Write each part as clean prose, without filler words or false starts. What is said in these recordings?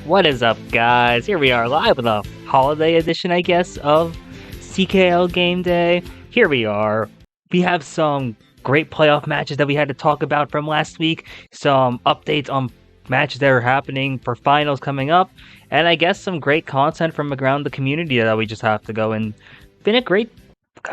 What is up, guys? Here we are live with a holiday edition, I guess, of CKL GameDay. Here we are. We have some great playoff matches that we had to talk about from last week, some updates on matches that are happening for finals coming up, and I guess some great content from around the community that we just have to go and got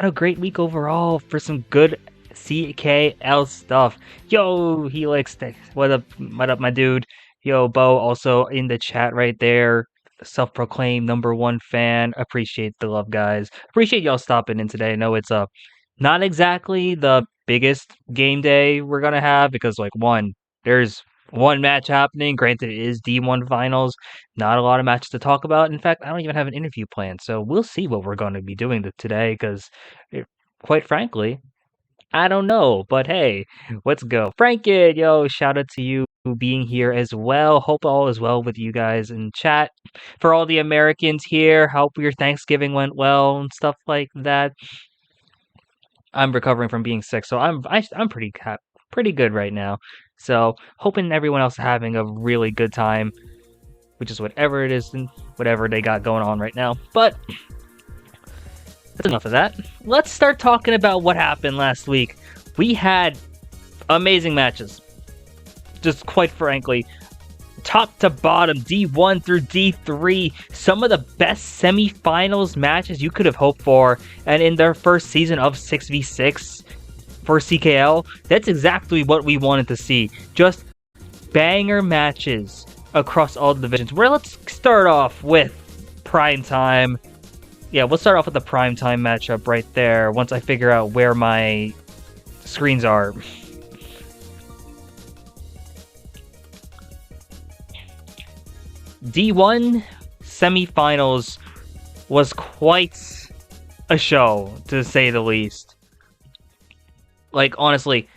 a great week overall for some good CKL stuff. Yo, Helix, what up, my dude? Yo, Bo, also in the chat right there. Self-proclaimed #1 fan. Appreciate the love, guys. Appreciate y'all stopping in today. I know it's not exactly the biggest game day we're gonna have because there's one match happening. Granted, it is D1 finals. Not a lot of matches to talk about. In fact, I don't even have an interview planned. So we'll see what we're going to be doing today because, quite frankly, I don't know, but hey, let's go. Franken, yo, shout out to you being here as well. Hope all is well with you guys in chat. For all the Americans here, hope your Thanksgiving went well and stuff like that. I'm recovering from being sick, so I'm pretty good right now. So hoping everyone else is having a really good time, which is whatever it is and whatever they got going on right now. But that's enough of that. Let's start talking about what happened last week. We had amazing matches. Just quite frankly, top to bottom, D1 through D3, some of the best semifinals matches you could have hoped for. And in their first season of 6v6 for CKL, that's exactly what we wanted to see. Just banger matches across all the divisions. Let's start off with Primetime. Yeah, we'll start off with the primetime matchup right there once I figure out where my screens are. D1 semifinals was quite a show, to say the least. Like, honestly,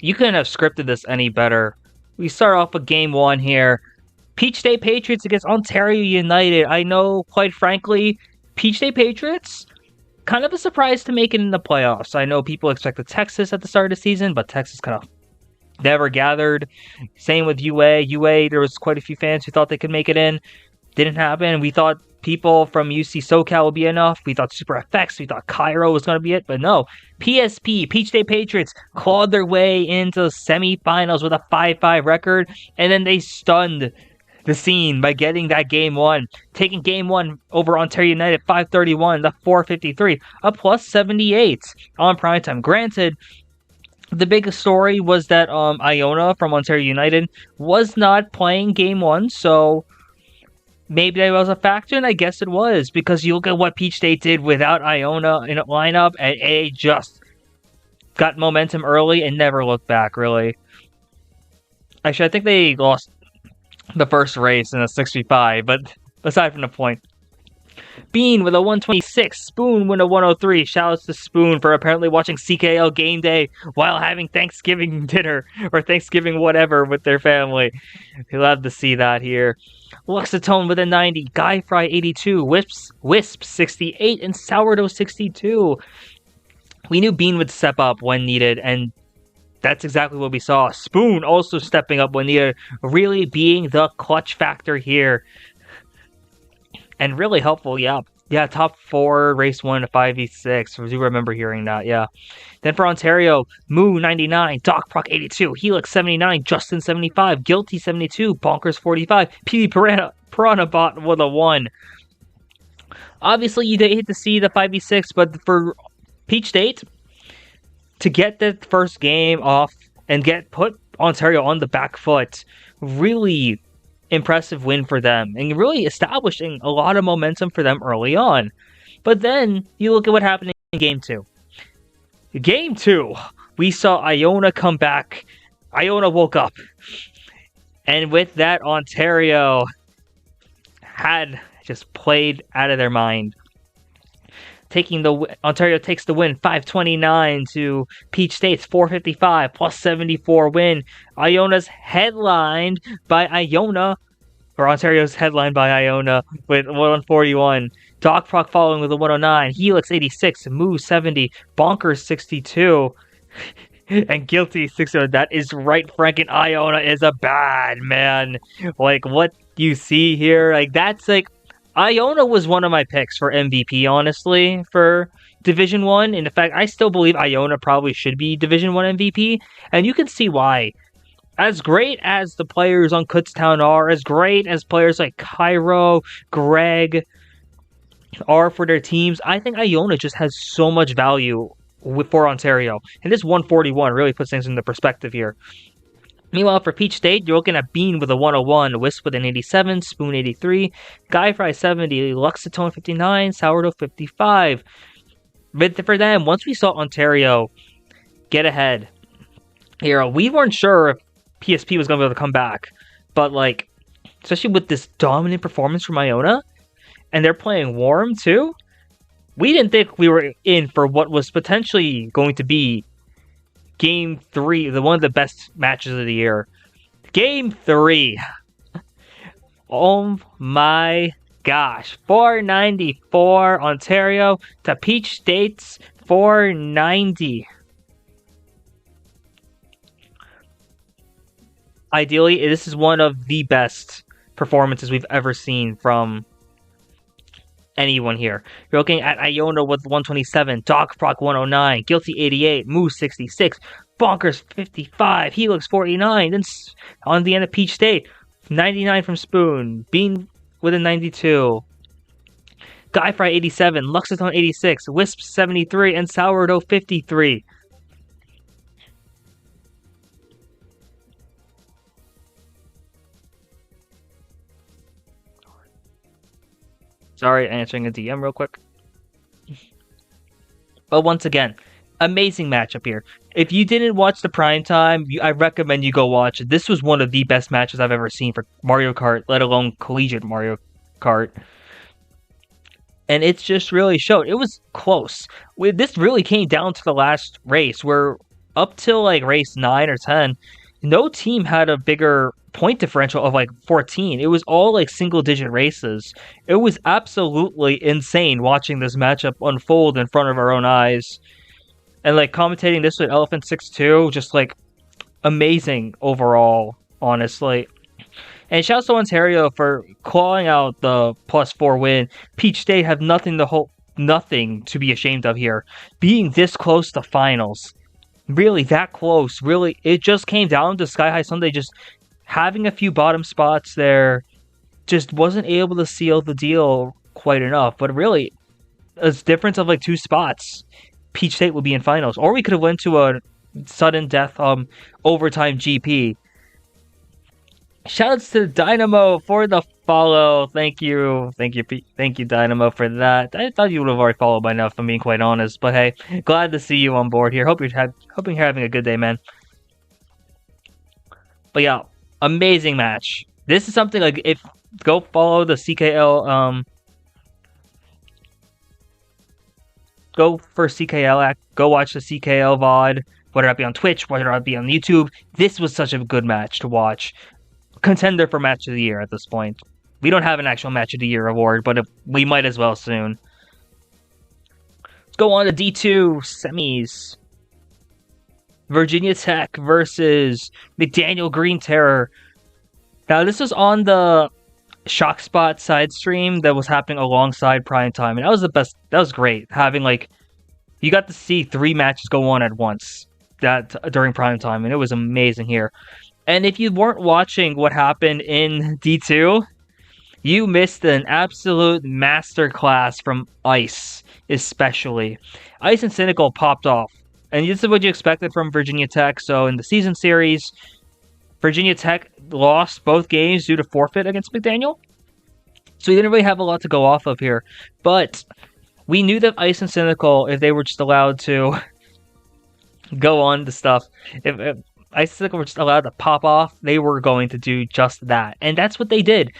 you couldn't have scripted this any better. We start off with game 1 here. Peach State Patriots against Ontario United. I know, quite frankly, Peach State Patriots, kind of a surprise to make it in the playoffs. I know people expected Texas at the start of the season, but Texas kind of never gathered. Same with UA. UA, there was quite a few fans who thought they could make it in. Didn't happen. We thought people from UC SoCal would be enough. We thought Super FX, we thought Cairo was going to be it, but no. PSP, Peach State Patriots, clawed their way into semifinals with a 5-5 record, and then they stunned the scene by getting that game 1, taking game 1 over Ontario United 531 to 453, a plus 78 on primetime. Granted, the biggest story was that Iona from Ontario United was not playing game 1, so maybe that was a factor, and I guess it was, because you look at what Peach State did without Iona in a lineup, and it just got momentum early and never looked back, really. Actually, I think they lost the first race in a 6v5, but aside from the point. Bean with a 126, Spoon with a 103. Shoutouts to Spoon for apparently watching CKL GameDay while having Thanksgiving dinner or Thanksgiving whatever with their family. Love to see that here. Luxatone with a 90, Guy Fry 82, Wisp 68, and Sourdough 62. We knew Bean would step up when needed, and that's exactly what we saw. Spoon also stepping up when needed, really being the clutch factor here. And really helpful, yeah. Yeah, top 4, race 1 to 5v6. I do remember hearing that, yeah. Then for Ontario, Moo 99, Doc Proc 82, Helix 79, Justin 75, Guilty 72, Bonkers 45, PB Piranha Bot with a 1. Obviously, you hate to see the 5v6, but for Peach State, to get the first game off and put Ontario on the back foot, really impressive win for them, and really establishing a lot of momentum for them early on. But then, you look at what happened in Game 2. Game 2, we saw Iona come back. Iona woke up. And with that, Ontario had just played out of their mind. Ontario takes the win, 529 to Peach State's 455 plus 74 win. Iona's headlined by Iona, or Ontario's headlined by Iona with 141. Doc Proc following with a 109. Helix 86, Moo 70, Bonkers 62. And Guilty 6-0. That is right, Franken. Iona is a bad man. Like, what you see here, like that's like Iona was one of my picks for MVP, honestly, for Division 1. In fact, I still believe Iona probably should be Division 1 MVP, and you can see why. As great as the players on Kutztown are, as great as players like Cairo, Greg are for their teams, I think Iona just has so much value for Ontario. And this 141 really puts things into perspective here. Meanwhile, for Peach State, you're looking at Bean with a 101, Wisp with an 87, Spoon 83, Guy Fry 70, Luxatone 59, Sourdough 55. But for them, once we saw Ontario get ahead here, we weren't sure if PSP was going to be able to come back. But, like, especially with this dominant performance from Iona, and they're playing warm too, we didn't think we were in for what was potentially going to be Game 3, one of the best matches of the year. Game 3. Oh my gosh. 494 Ontario to Peach State's 490. Ideally, this is one of the best performances we've ever seen from anyone here. You're looking at Iona with 127, Dogfrock 109, Guilty 88, Moose 66, Bonkers 55, Helix 49, then on the end of Peach State, 99 from Spoon, Bean with a 92, Guy Fry 87, Luxatone 86, Wisp 73, and Sourdough 53. Sorry, answering a DM real quick. But once again, amazing matchup here. If you didn't watch the primetime, I recommend you go watch it. This was one of the best matches I've ever seen for Mario Kart, let alone collegiate Mario Kart. And it's just really showed. It was close. This really came down to the last race, where up till like race 9 or 10, no team had a bigger point differential of like 14. It was all like single digit races. It was absolutely insane watching this matchup unfold in front of our own eyes. And like commentating this with Elephant 6-2, just like amazing overall, honestly. And shouts to Ontario for clawing out the +4 win. Peach State have nothing to be ashamed of here. Being this close to finals. Really that close. Really, it just came down to Sky High Sunday just having a few bottom spots there. Just wasn't able to seal the deal quite enough. But really, a difference of like 2 spots, Peach State would be in finals. Or we could have went to a sudden death overtime GP. Shoutouts to Dynamo for the follow. Thank you, Dynamo, for that. I thought you would have already followed by now, if I'm being quite honest. But hey, glad to see you on board here. Hoping you're having a good day, man. But yeah, amazing match. This is something like, if go follow the CKL. Go for CKL. Go watch the CKL VOD, whether it be on Twitch, whether it be on YouTube. This was such a good match to watch. Contender for match of the year at this point. We don't have an actual match of the year award, but we might as well soon. Let's go on to D2 semis. Virginia Tech versus McDaniel Green Terror. Now this was on the Shock Spot side stream that was happening alongside Prime Time, and that was the best. That was great. Having like, you got to see 3 matches go on at once during Prime Time, and it was amazing here. And if you weren't watching what happened in D2, you missed an absolute masterclass from Ice, especially. Ice and Cynical popped off. And this is what you expected from Virginia Tech. So in the season series, Virginia Tech lost both games due to forfeit against McDaniel. So we didn't really have a lot to go off of here. But we knew that Ice and Cynical, if they were just allowed to go on to stuff, if Ice and Cynical were just allowed to pop off, they were going to do just that. And that's what they did.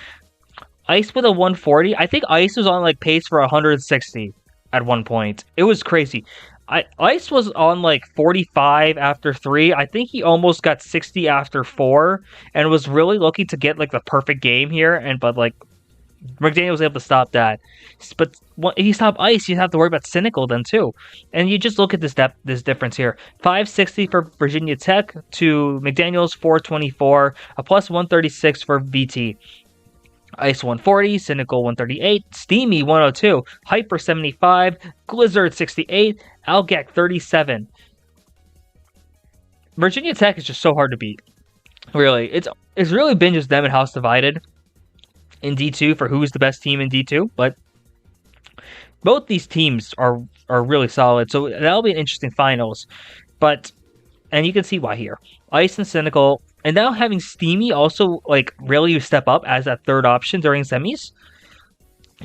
Ice with a 140. I think Ice was on like pace for 160 at one point. It was crazy. Ice was on like 45 after 3. I think he almost got 60 after 4 and was really looking to get like the perfect game here. But like McDaniel was able to stop that. But if you stop Ice, you have to worry about Cynical then too. And you just look at this difference here. 560 for Virginia Tech to McDaniel's 424, a plus 136 for VT. Ice 140, Cynical 138, Steamy 102, Hyper 75, Blizzard 68, Algak 37. Virginia Tech is just so hard to beat. Really, it's really been just them and House Divided in D2 for who's the best team in D2, but both these teams are really solid, so that'll be an interesting finals. And you can see why here. Ice and Cynical, and now having Steamy also like really step up as that third option during semis.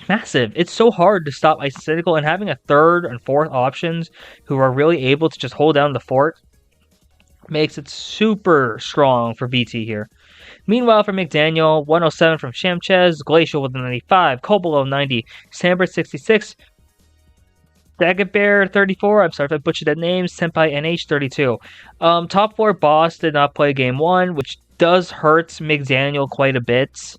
Massive. It's so hard to stop Ice and Cynical, and having a third and fourth options who are really able to just hold down the fort makes it super strong for VT here. Meanwhile, for McDaniel, 107 from Shamchez, Glacial with 95, Cobolo 90, Sambert 66, Daggett Bear 34, I'm sorry if I butchered that name, Senpai NH 32. Top 4 boss did not play game 1, which does hurt McDaniel quite a bit,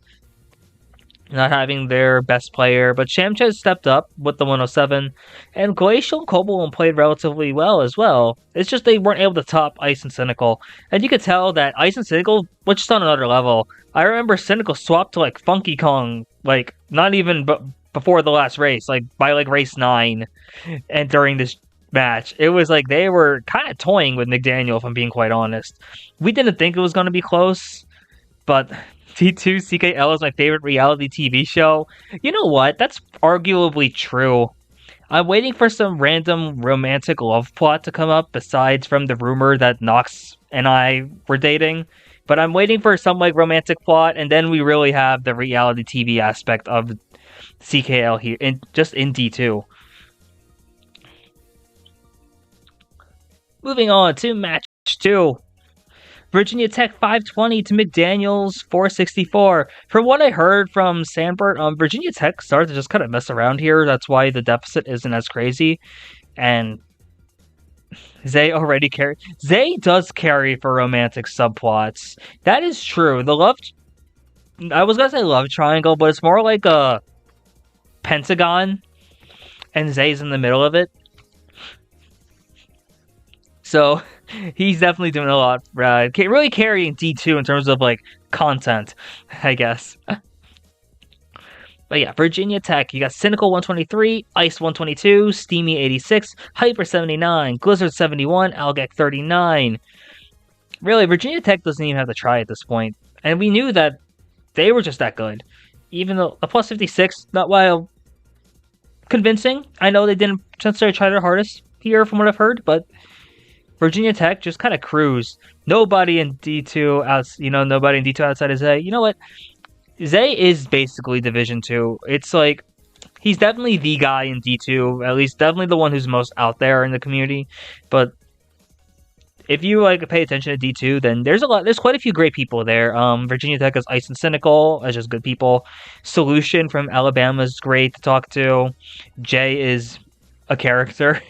not having their best player, but Shamchez stepped up with the 107, and Glacial and Cobalt played relatively well as well. It's just they weren't able to top Ice and Cynical, and you could tell that Ice and Cynical was just on another level. I remember Cynical swapped to like Funky Kong, like not even before the last race, like by like race 9, and during this match, it was like they were kind of toying with McDaniel, if I'm being quite honest. We didn't think it was going to be close, but D2 CKL is my favorite reality TV show. You know what? That's arguably true. I'm waiting for some random romantic love plot to come up besides from the rumor that Nox and I were dating. But I'm waiting for some like romantic plot, and then we really have the reality TV aspect of CKL here, just in D2. Moving on to match 2. Virginia Tech 520 to McDaniel's 464. From what I heard from Sandbert, Virginia Tech started to just kind of mess around here. That's why the deficit isn't as crazy. And Zay already carry. Zay does carry for romantic subplots. That is true. The love. I was gonna say love triangle, but it's more like a pentagon, and Zay's in the middle of it. So he's definitely doing a lot, really carrying D2 in terms of like content, I guess. But yeah, Virginia Tech, you got Cynical 123, Ice 122, Steamy 86, Hyper 79, Blizzard 71, Algak 39. Really, Virginia Tech doesn't even have to try at this point, and we knew that they were just that good. Even though a plus 56, not while convincing. I know they didn't necessarily try their hardest here, from what I've heard, but Virginia Tech just kind of cruised. Nobody in D2 outside of Zay. You know what? Zay is basically Division 2. It's like he's definitely the guy in D2, at least definitely the one who's most out there in the community. But if you like pay attention to D2, then there's quite a few great people there. Virginia Tech has Ice and Cynical as just good people. Solution from Alabama is great to talk to. Jay is a character.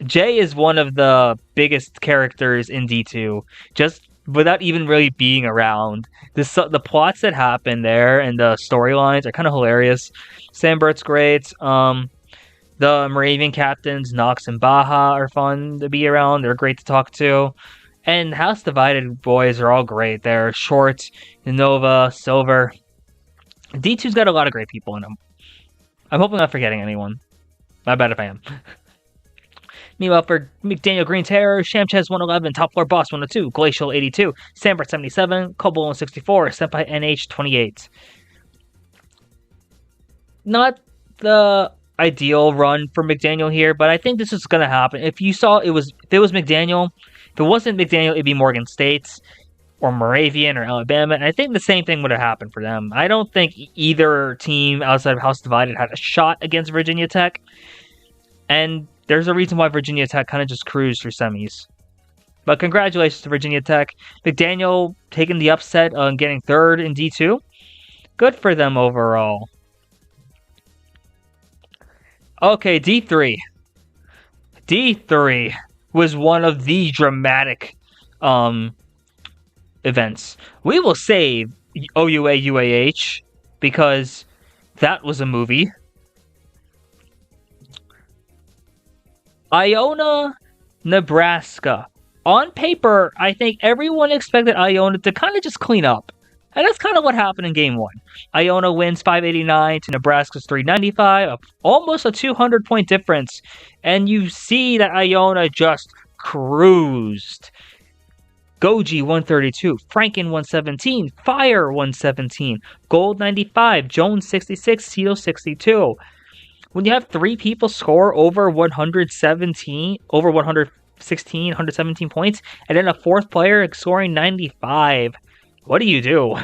Jay is one of the biggest characters in D2, just without even really being around. The plots that happen there and the storylines are kind of hilarious. Sambert's great. The Moravian captains, Nox and Baja, are fun to be around. They're great to talk to. And House Divided boys are all great. They're Short, Nova, Silver. D2's got a lot of great people in them. I'm hoping I'm not forgetting anyone. My bad if I am. Meanwhile, for McDaniel Green Terror, Shamchez 111, Top Floor Boss 102, Glacial 82, Sambert 77, Kobo 164, Senpai NH 28. Not the ideal run for McDaniel here, but I think this is going to happen. If it was McDaniel, if it wasn't McDaniel, it'd be Morgan State or Moravian or Alabama, and I think the same thing would have happened for them. I don't think either team outside of House Divided had a shot against Virginia Tech, and there's a reason why Virginia Tech kind of just cruised through semis. But congratulations to Virginia Tech. McDaniel taking the upset on getting third in D2. Good for them overall. Okay, D3. D3 was one of the dramatic events. We will save OUA UAH because that was a movie. Iona, Nebraska. On paper, I think everyone expected Iona to kind of just clean up And that's kind of what happened in Game 1. Iona wins 589 to Nebraska's 395, almost a 200-point difference. And you see that Iona just cruised. Goji 132, Franken 117, Fire 117, Gold 95, Jones 66, Seal 62. When you have 3 people score over 116, 117 points, and then a 4th player scoring 95, what do?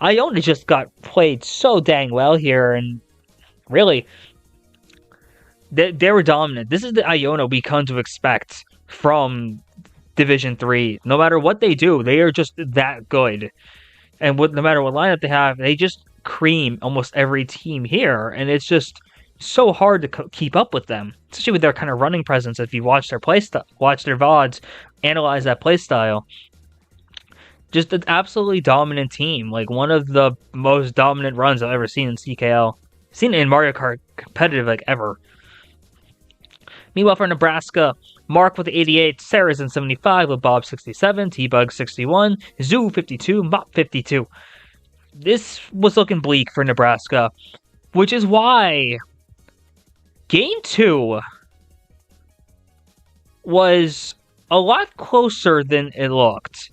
Iona just got played so dang well here, and really, they were dominant. This is the Iona we come to expect from Division 3. No matter what they do, they are just that good. And no matter what lineup they have, they just cream almost every team here, and it's just so hard to keep up with them, especially with their kind of running presence. If you watch their watch their VODs, analyze that play style, just an absolutely dominant team. Like one of the most dominant runs I've ever seen in CKL, seen in Mario Kart competitive like ever. Meanwhile, for Nebraska, Mark with 88, Saracen 75, with Bob 67, T-Bug 61, Zoo 52, Mop 52. This was looking bleak for Nebraska, which is why Game 2 was a lot closer than it looked.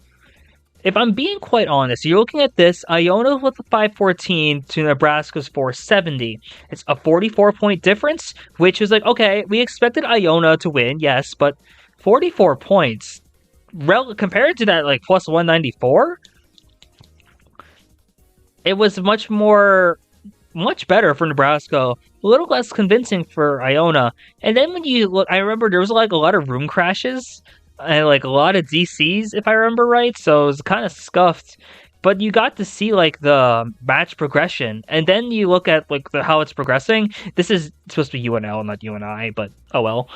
If I'm being quite honest, you're looking at this, Iona with a 514 to Nebraska's 470. It's a 44-point difference, which is like, okay, we expected Iona to win, yes, but 44 points, compared to that, like, plus 194, it was much better for Nebraska, a little less convincing for Iona. And then when you look, I remember there was like a lot of room crashes and like a lot of DCs, if I remember right, so it was kind of scuffed. But you got to see like the match progression, and then you look at like how it's progressing. This is supposed to be UNL, not UNI, but oh well.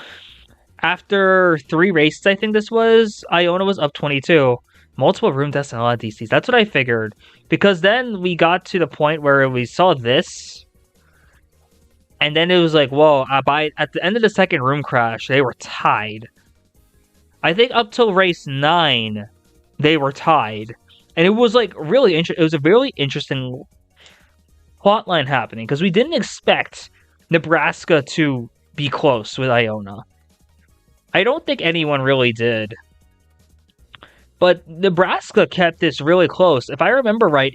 After 3 races, I think this was, Iona was up 22. Multiple room tests and a lot of DCs. That's what I figured. Because then we got to the point where we saw this. And then it was like, whoa, at the end of the second room crash, they were tied. I think up till race 9, they were tied. And it was like really interesting. It was a really interesting plotline happening. Because we didn't expect Nebraska to be close with Iona. I don't think anyone really did. But Nebraska kept this really close. If I remember right,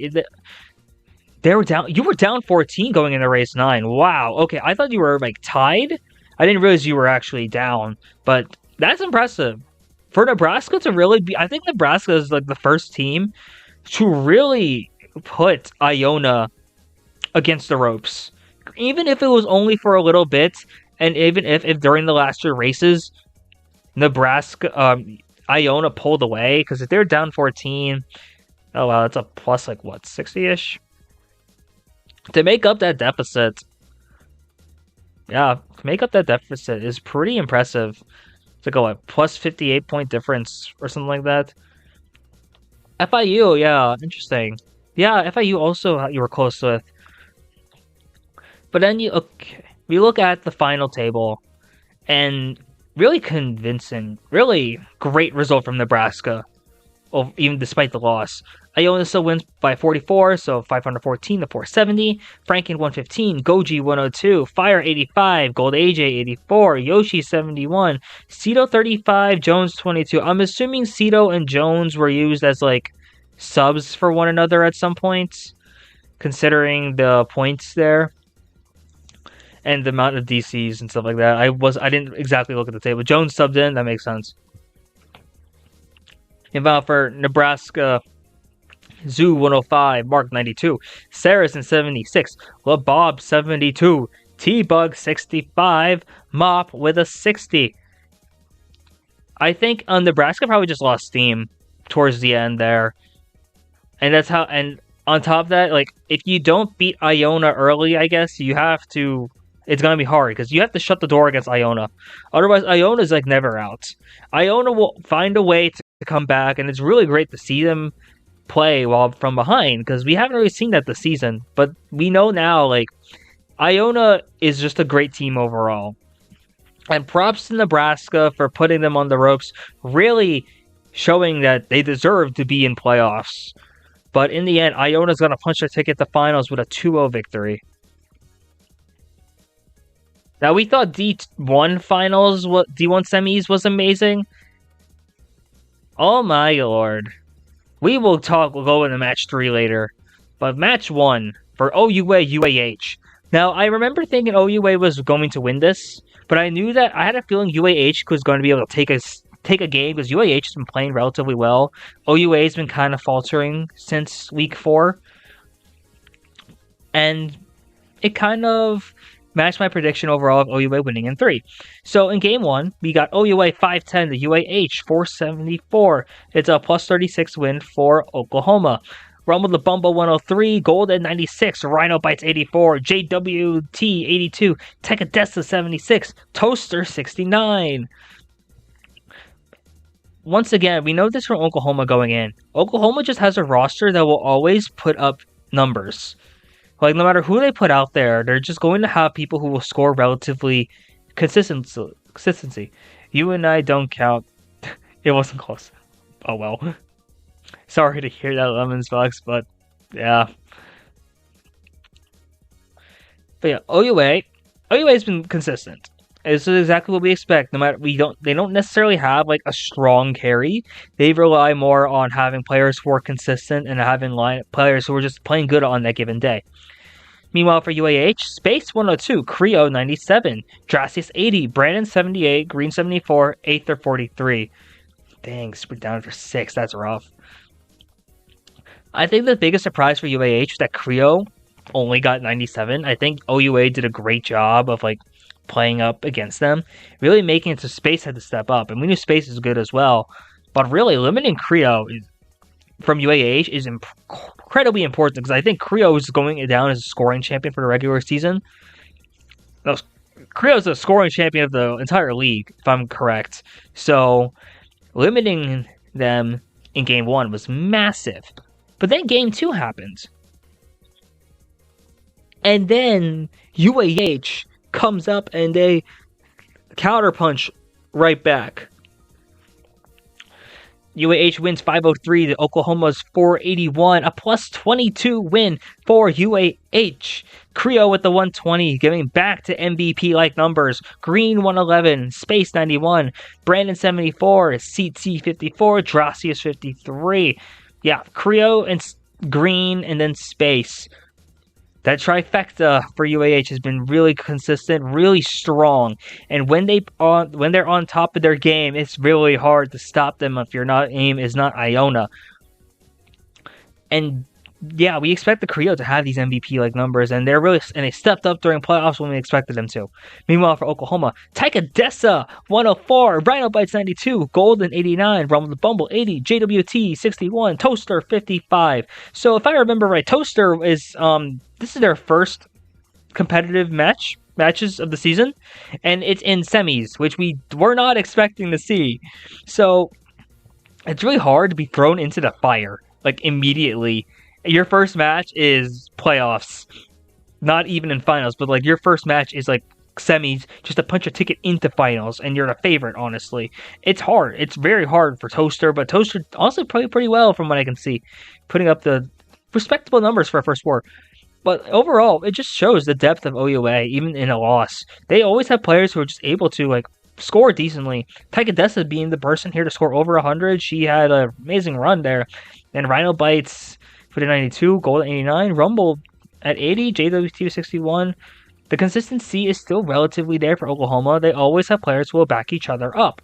they were down. You were down 14 going into race 9. Wow. Okay, I thought you were like tied. I didn't realize you were actually down. But that's impressive for Nebraska to really be. I think Nebraska is like the first team to really put Iona against the ropes, even if it was only for a little bit, and even if during the last 2 races, Nebraska. Iona pulled away, because if they're down 14, oh wow, that's a plus like what, 60-ish? To make up that deficit, yeah, to make up that deficit is pretty impressive. It's like a plus 58-point difference or something like that. FIU, yeah, interesting. Yeah, FIU also you were close with. But then we look at the final table, and really convincing, really great result from Nebraska, even despite the loss. Iona still wins by 44, so 514 to 470. Franken 115, Goji 102, Fire 85, Gold AJ 84, Yoshi 71, Cito 35, Jones 22. I'm assuming Cito and Jones were used as like subs for one another at some point, considering the points there. And the amount of DCs and stuff like that. I didn't exactly look at the table. Jones subbed in, that makes sense. Involved for Nebraska, Zoo 105, Mark 92, Saracen 76, LeBob 72, T-Bug 65, Mop with a 60. I think Nebraska probably just lost steam towards the end there. And that's how, and on top of that, like, if you don't beat Iona early, I guess, you have to, it's going to be hard, because you have to shut the door against Iona. Otherwise, Iona's, like, never out. Iona will find a way to come back, and it's really great to see them play while from behind, because we haven't really seen that this season. But we know now, like, Iona is just a great team overall. And props to Nebraska for putting them on the ropes, really showing that they deserve to be in playoffs. But in the end, Iona's going to punch their ticket to finals with a 2-0 victory. Now, we thought D1 finals, D1 semis was amazing. Oh my lord. We will go into match 3 later. But match 1 for OUA UAH. Now, I remember thinking OUA was going to win this, but I knew that I had a feeling UAH was going to be able to take a game because UAH has been playing relatively well. OUA has been kind of faltering since week 4. And it kind of matched my prediction overall of OUA winning in 3. So in game 1, we got OUA 510 to UAH 474. It's a plus 36 win for Oklahoma. Rumble the Bumble 103, Gold at 96, Rhino Bites 84, JWT 82, Tekadessa 76, Toaster 69. Once again, we know this from Oklahoma going in. Oklahoma just has a roster that will always put up numbers. Like, no matter who they put out there, they're just going to have people who will score relatively consistency. You and I don't count. It wasn't close. Oh well. Sorry to hear that, Lemons Bucks, but yeah. But yeah, OUA has been consistent. This is exactly what we expect. No matter they don't necessarily have like a strong carry. They rely more on having players who are consistent and having players who are just playing good on that given day. Meanwhile, for UAH, Space 102, Creo 97, Dracius 80, Brandon 78, Green 74, Aether 43. Dang, we're down for 6. That's rough. I think the biggest surprise for UAH is that Creo only got 97. I think OUA did a great job of like playing up against them, really making it so Space had to step up. And we knew Space is good as well. But really, limiting Creo from UAH is incredibly important because I think Creo is going down as a scoring champion for the regular season. No, Creo is a scoring champion of the entire league, if I'm correct. So limiting them in game 1 was massive. But then game 2 happened. And then UAH comes up and they counterpunch right back. UAH wins 503 to Oklahoma's 481, a plus 22 win for UAH. Creo with the 120, giving back to MVP-like numbers. Green 111, Space 91, Brandon 74, CT 54, Dracius 53. Yeah, Creo and Green and then Space. That trifecta for UAH has been really consistent, really strong, and when they're on top of their game, it's really hard to stop them if your aim is not Iona. And yeah, we expect the Creo to have these MVP-like numbers, and they stepped up during playoffs when we expected them to. Meanwhile, for Oklahoma, Tekadessa 104, Rhino Bites 92, Golden 89, Rumble the Bumble 80, JWT 61, Toaster 55. So if I remember right, Toaster is this is their first competitive matches of the season, and it's in semis, which we were not expecting to see. So it's really hard to be thrown into the fire like immediately. Your first match is playoffs, not even in finals, but like your first match is like semis, just to punch a ticket into finals, and you're the favorite. Honestly, it's hard. It's very hard for Toaster, but Toaster also played pretty well from what I can see, putting up the respectable numbers for a first war. But overall, it just shows the depth of OUA, even in a loss. They always have players who are just able to like score decently. Tekadessa being the person here to score over 100. She had an amazing run there. And Rhino Bites for the 92, Gold at 89, Rumble at 80, JWT 61. The consistency is still relatively there for Oklahoma. They always have players who will back each other up.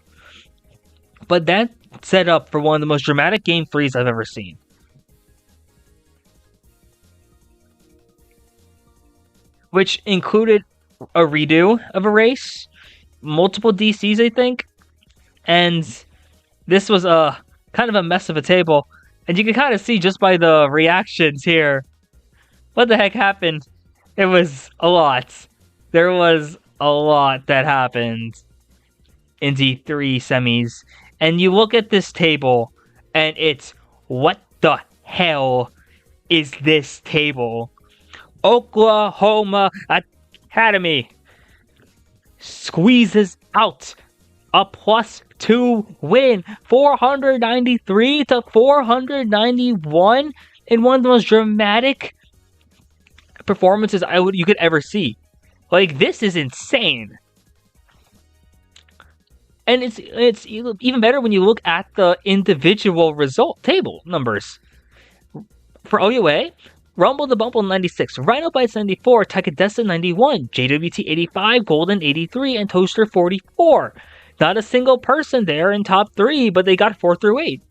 But that set up for one of the most dramatic game 3s I've ever seen. Which included a redo of a race, multiple DCs, I think, and this was a kind of a mess of a table. And you can kind of see just by the reactions here what the heck happened. It was a lot. There was a lot that happened in D3 semis. And you look at this table, and it's, what the hell is this table? Oklahoma Academy squeezes out a +2 win, 493 to 491. in one of the most dramatic performances you could ever see. Like, this is insane. And it's even better when you look at the individual result table numbers. For OUA, Rumble the Bumble 96, Rhino Bites 94, Takadesa 91, JWT 85, Golden 83, and Toaster 44. Not a single person there in top 3, but they got 4 through 8.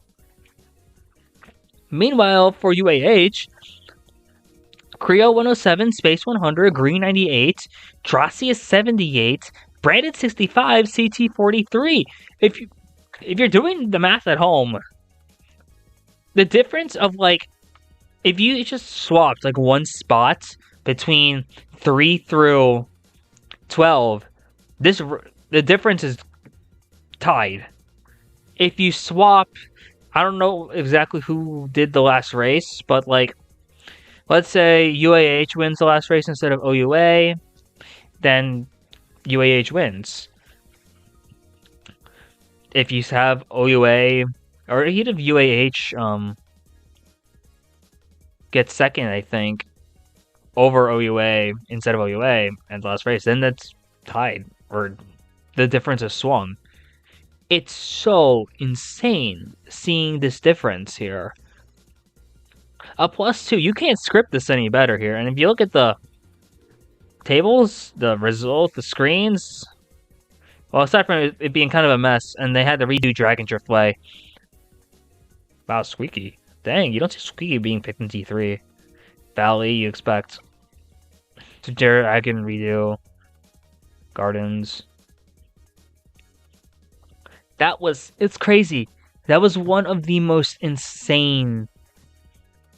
Meanwhile, for UAH, Creo 107, Space 100, Green 98, Dracius 78, Brandon 65, CT 43. If you're doing the math at home, the difference of like, if you just swapped like one spot between 3 through 12, the difference is tied. If you swap, I don't know exactly who did the last race, but like, let's say UAH wins the last race instead of OUA, then UAH wins. If you have OUA, or even if UAH gets second, I think, over OUA instead of OUA in the last race, then that's tied, or the difference is swung. It's so insane seeing this difference here. A +2, you can't script this any better here. And if you look at the tables, the results, the screens, well, aside from it being kind of a mess, and they had to redo Dragon Drift Way. Wow, Squeaky. Dang, you don't see Squeaky being picked in D3. Valley, you expect. Dragon redo. Gardens. It's crazy. That was one of the most insane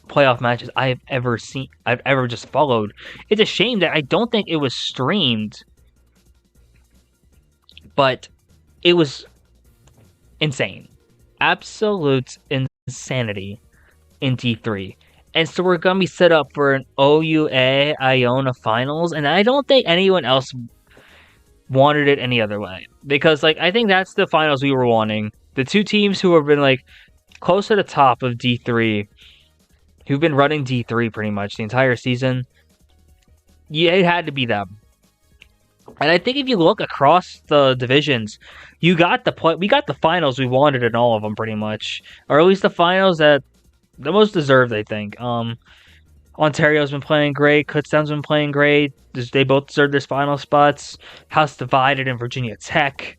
playoff matches I've ever seen. I've ever just followed. It's a shame that I don't think it was streamed, but it was insane. Absolute insanity in D3. And so we're going to be set up for an OUA Iona finals, and I don't think anyone else wanted it any other way. Because, like, I think that's the finals we were wanting. The two teams who have been, like, close to the top of D3, who've been running D3 pretty much the entire season, yeah, it had to be them. And I think if you look across the divisions, we got the finals we wanted in all of them pretty much, or at least the finals that the most deserved, I think. Ontario's been playing great. Kutztown's been playing great. They both deserve their final spots. House Divided and Virginia Tech,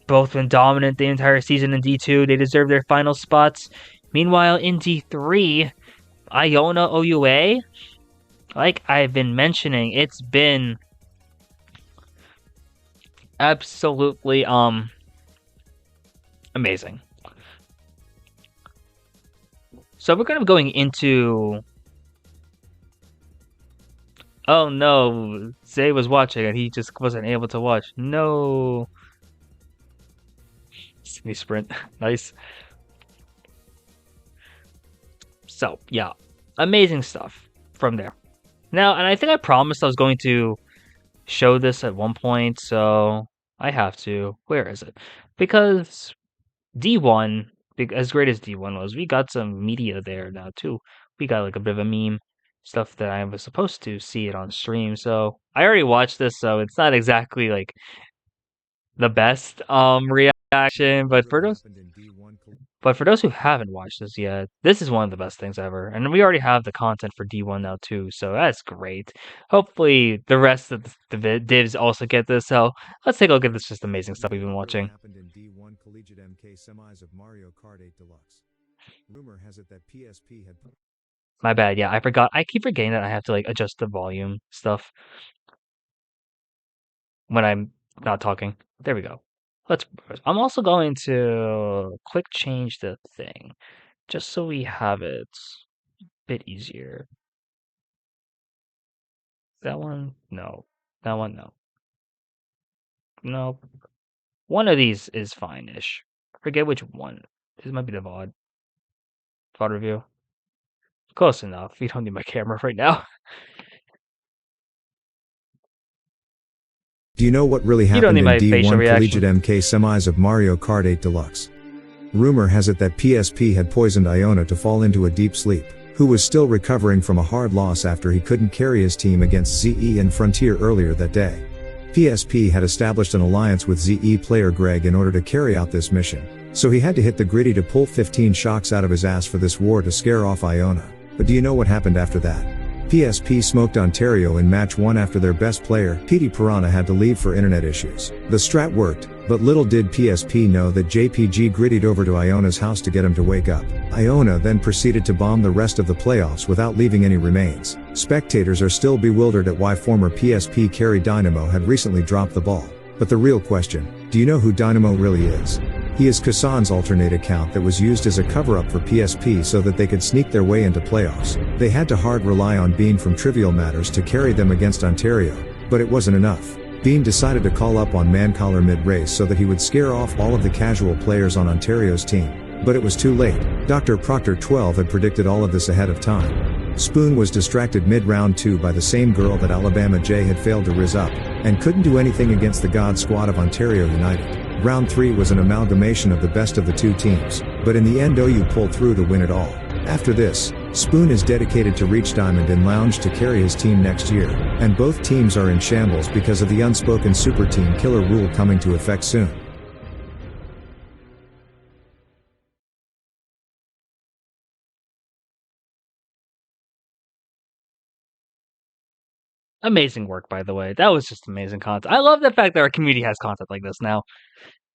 both been dominant the entire season in D2. They deserve their final spots. Meanwhile, in D3, Iona OUA, like I've been mentioning, it's been absolutely amazing. So we're going to be going into... Oh no, Zay was watching and he just wasn't able to watch. No. Sydney Sprint. Nice. So, yeah. Amazing stuff from there. Now, and I think I promised I was going to show this at one point, so I have to. Where is it? Because D1, as great as D1 was, we got some media there now too. We got like a bit of a meme. Stuff that I was supposed to see it on stream, so I already watched this, so it's not exactly like the best reaction, but for those who haven't watched this yet, this is one of the best things ever, and we already have the content for D1 now too, so that's great. Hopefully the rest of the divs also get this, so let's take a look at this just amazing stuff we've been watching. Happened in D1 Collegiate MK semis of Mario Kart 8 Deluxe. Rumor has it that PSP had... My bad, yeah, I forgot. I keep forgetting that I have to like adjust the volume stuff when I'm not talking. There we go. I'm also going to click change the thing just so we have it a bit easier. That one, no. That one, no. Nope. One of these is fine-ish. Forget which one. This might be the VOD review. Close enough. You don't need my camera right now. Do you know what really happened in D1 Collegiate MK semis of Mario Kart 8 Deluxe? Rumor has it that PSP had poisoned Iona to fall into a deep sleep. who was still recovering from a hard loss after he couldn't carry his team against ZE and Frontier earlier that day. PSP had established an alliance with ZE player Greg in order to carry out this mission, so he had to hit the gritty to pull 15 shocks out of his ass for this war to scare off Iona. But do you know what happened after that? PSP smoked Ontario in match 1 after their best player, Petey Piranha, had to leave for internet issues. The strat worked, but little did PSP know that JPG grittied over to Iona's house to get him to wake up. Iona then proceeded to bomb the rest of the playoffs without leaving any remains. Spectators are still bewildered at why former PSP carry Dynamo had recently dropped the ball. But the real question, do you know who Dynamo really is? He is Kasan's alternate account that was used as a cover-up for PSP so that they could sneak their way into playoffs. They had to hard rely on Bean from Trivial Matters to carry them against Ontario, but it wasn't enough. Bean decided to call up on Mancollar mid-race so that he would scare off all of the casual players on Ontario's team. But it was too late. Dr. Proctor 12 had predicted all of this ahead of time. Spoon was distracted mid-round 2 by the same girl that Alabama J had failed to rizz up, and couldn't do anything against the God Squad of Ontario United. Round 3 was an amalgamation of the best of the two teams, but in the end OU pulled through to win it all. After this, Spoon is dedicated to reach Diamond and Lounge to carry his team next year, and both teams are in shambles because of the unspoken Super Team Killer rule coming to effect soon. Amazing work, by the way. That was just amazing content. I love the fact that our community has content like this now.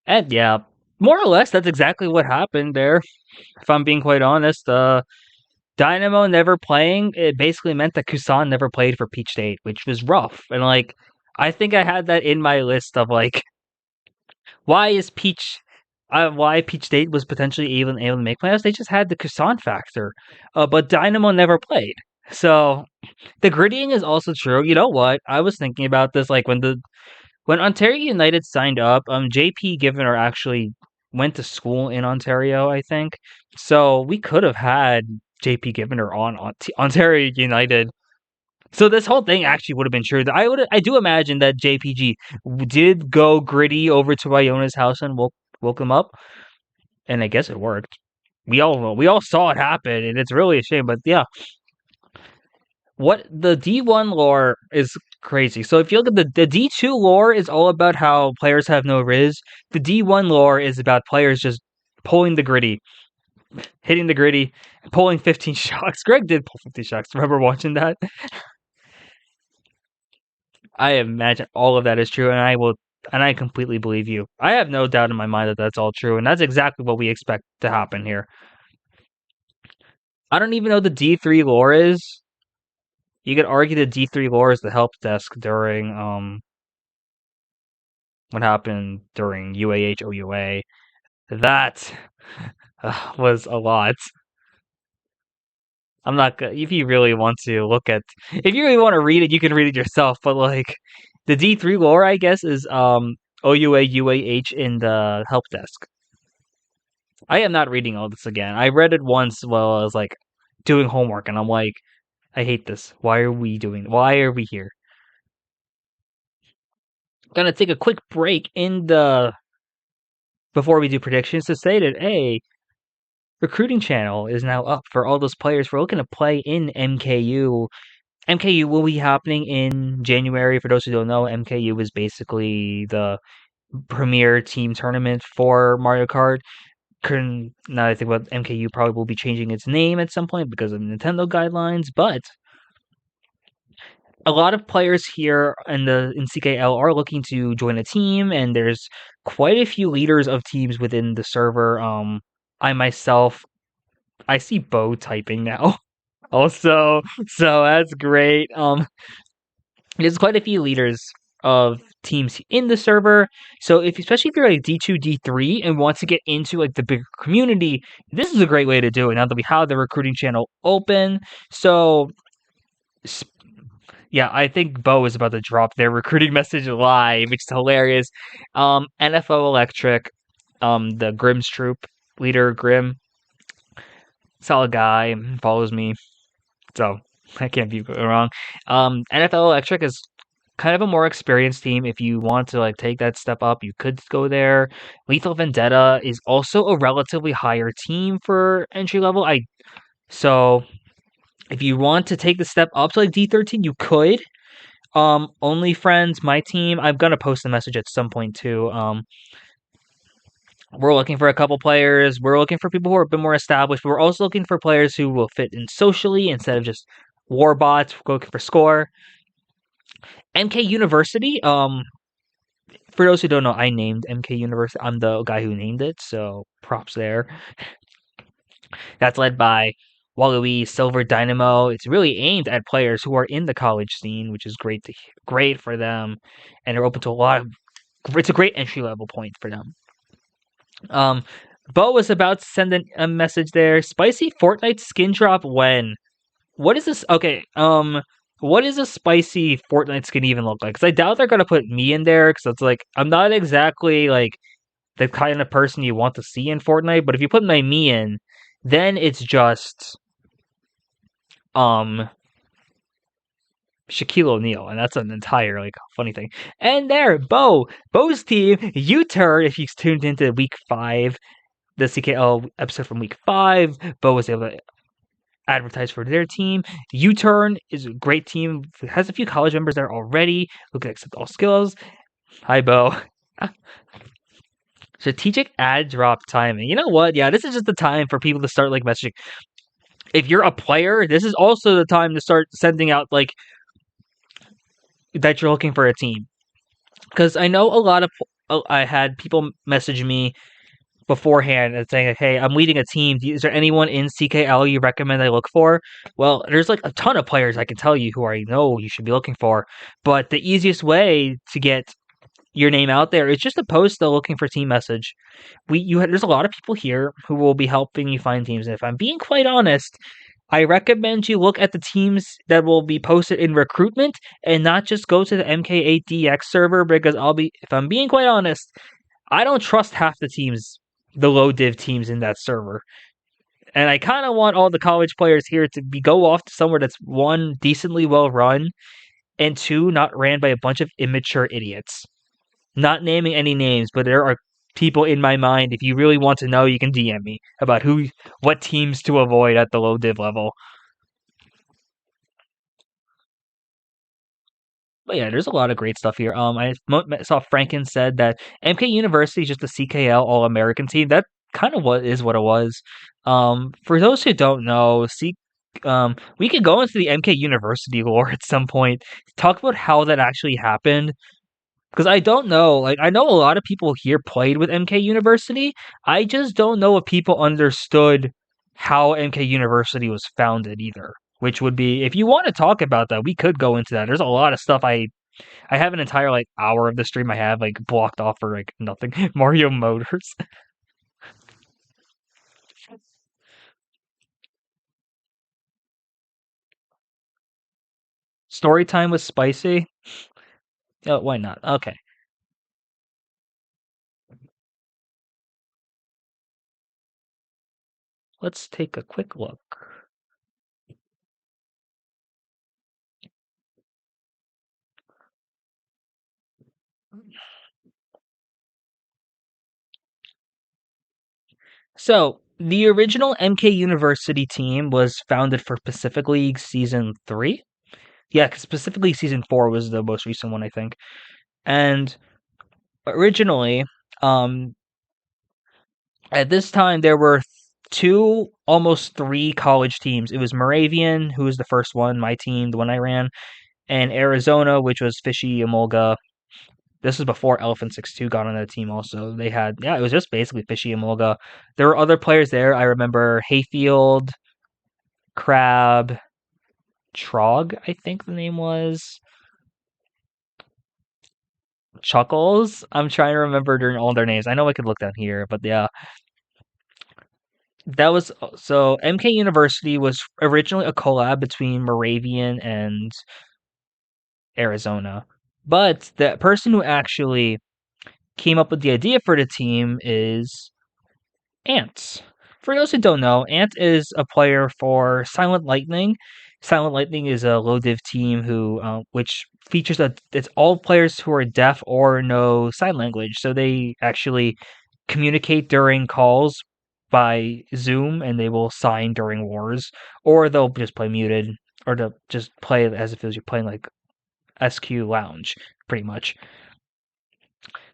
And yeah, more or less, that's exactly what happened there. If I'm being quite honest, Dynamo never playing, it basically meant that Kusan never played for Peach State, which was rough. And like, I think I had that in my list of like, why Peach State was potentially even able to make playoffs. They just had the Kusan factor, but Dynamo never played. So the grittying is also true. You know what? I was thinking about this like when Ontario United signed up. JP Givener actually went to school in Ontario, I think. So we could have had JP Givener on Ontario United. So this whole thing actually would have been true. I do imagine that JPG did go gritty over to Iona's house and woke him up, and I guess it worked. We all saw it happen, and it's really a shame. But yeah, what the D1 lore is crazy. So if you look at the D2 lore is all about how players have no riz. The D1 lore is about players just pulling the gritty, hitting the gritty, pulling 15 shots. Greg did pull 15 shots. Remember watching that? I imagine all of that is true, and I completely believe you. I have no doubt in my mind that that's all true, and that's exactly what we expect to happen here. I don't even know the D3 lore is. You could argue the D3 lore is the help desk during what happened during UAH OUA. That was a lot. I'm not gonna. If you really want to look at, if you really want to read it, you can read it yourself. But like, the D3 lore, I guess, is OUA UAH in the help desk. I am not reading all this again. I read it once while I was like doing homework, and I'm like, I hate this. Why are we here? Gonna take a quick break before we do predictions to say that recruiting channel is now up for all those players we're looking to play in MKU. MKU will be happening in January. For those who don't know, MKU is basically the premier team tournament for Mario Kart. Now that I think about MKU, probably will be changing its name at some point because of Nintendo guidelines, but a lot of players here in CKL are looking to join a team, and there's quite a few leaders of teams within the server. I see Bo typing now. Also, so that's great. There's quite a few leaders of teams in the server. So especially if you're like D2, D3 and want to get into like the bigger community, this is a great way to do it now that we have the recruiting channel open. So yeah, I think Bo is about to drop their recruiting message live, which is hilarious. NFL Electric, the Grimm's troop leader, Grimm, solid guy, follows me, so I can't be wrong. NFL Electric is kind of a more experienced team. If you want to like take that step up, you could go there. Lethal Vendetta is also a relatively higher team for entry level. So If you want to take the step up to like D13, you could. Only Friends, my team, I'm gonna post a message at some point too. We're looking for a couple players. We're looking for people who are a bit more established, but we're also looking for players who will fit in socially instead of just war bots looking for score. MK University, for those who don't know, I named MK University. I'm the guy who named it, so props there. That's led by Waluigi Silver Dynamo. It's really aimed at players who are in the college scene, which is great for them, and they're open to a lot of. It's a great entry level point for them. Um, Bo was about to send a message there. Spicy Fortnite skin drop when? What is this? Okay, what does a spicy Fortnite skin even look like? Because I doubt they're gonna put me in there. Because it's like I'm not exactly like the kind of person you want to see in Fortnite. But if you put my me in, then it's just um Shaquille O'Neal, and that's an entire like funny thing. And there, Bo's team, U-turn. If you tuned into week 5, the CKL episode from week 5, Bo was able to advertise for their team. U-turn is a great team. It has a few college members there already who can accept all skills. Hi, Bo. Strategic ad drop timing. You know what? Yeah, this is just the time for people to start like messaging. If you're a player, this is also the time to start sending out like that you're looking for a team. Because I know a lot of I had people message me beforehand and saying, "Hey, I'm leading a team. Is there anyone in CKL you recommend I look for?" Well, there's like a ton of players I can tell you who I know you should be looking for. But the easiest way to get your name out there is just to post the looking for team message. There's a lot of people here who will be helping you find teams. And if I'm being quite honest, I recommend you look at the teams that will be posted in recruitment and not just go to the MK8DX server because if I'm being quite honest, I don't trust half the low div teams in that server. And I kind of want all the college players here to go off to somewhere that's one, decently well run, and two, not ran by a bunch of immature idiots. Not naming any names, but there are people in my mind. If you really want to know, you can DM me about what teams to avoid at the low div level. But yeah, there's a lot of great stuff here. I saw Franken said that MK University is just a CKL All American team. That kind of what it was. For those who don't know, we could go into the MK University lore at some point. Talk about how that actually happened. Because I don't know, like I know a lot of people here played with MK University. I just don't know if people understood how MK University was founded either. Which would be, if you want to talk about that, we could go into that. There's a lot of stuff I have an entire like hour of the stream I have like blocked off for like nothing. Mario Motors. Story time was spicy. Oh, why not? Okay. Let's take a quick look. So, the original MK University team was founded for Pacific League Season 3. Yeah, specifically Season 4 was the most recent one, I think. And originally, at this time, there were two, almost three college teams. It was Moravian, who was the first one, my team, the one I ran, and Arizona, which was Fishy Emolga. This is before Elephant 6-2 got on that team also. It was just basically Fishy Emolga. There were other players there. I remember Hayfield, Crab, Trog, I think the name was. Chuckles. I'm trying to remember during all their names. I know I could look down here, but yeah. That was so MK University was originally a collab between Moravian and Arizona. But the person who actually came up with the idea for the team is Ant. For those who don't know, Ant is a player for Silent Lightning. Silent Lightning is a low div team which features it's all players who are deaf or know sign language, so they actually communicate during calls by Zoom and they will sign during wars, or they'll just play muted, or they'll just play as if it was you're playing like SQ Lounge, pretty much.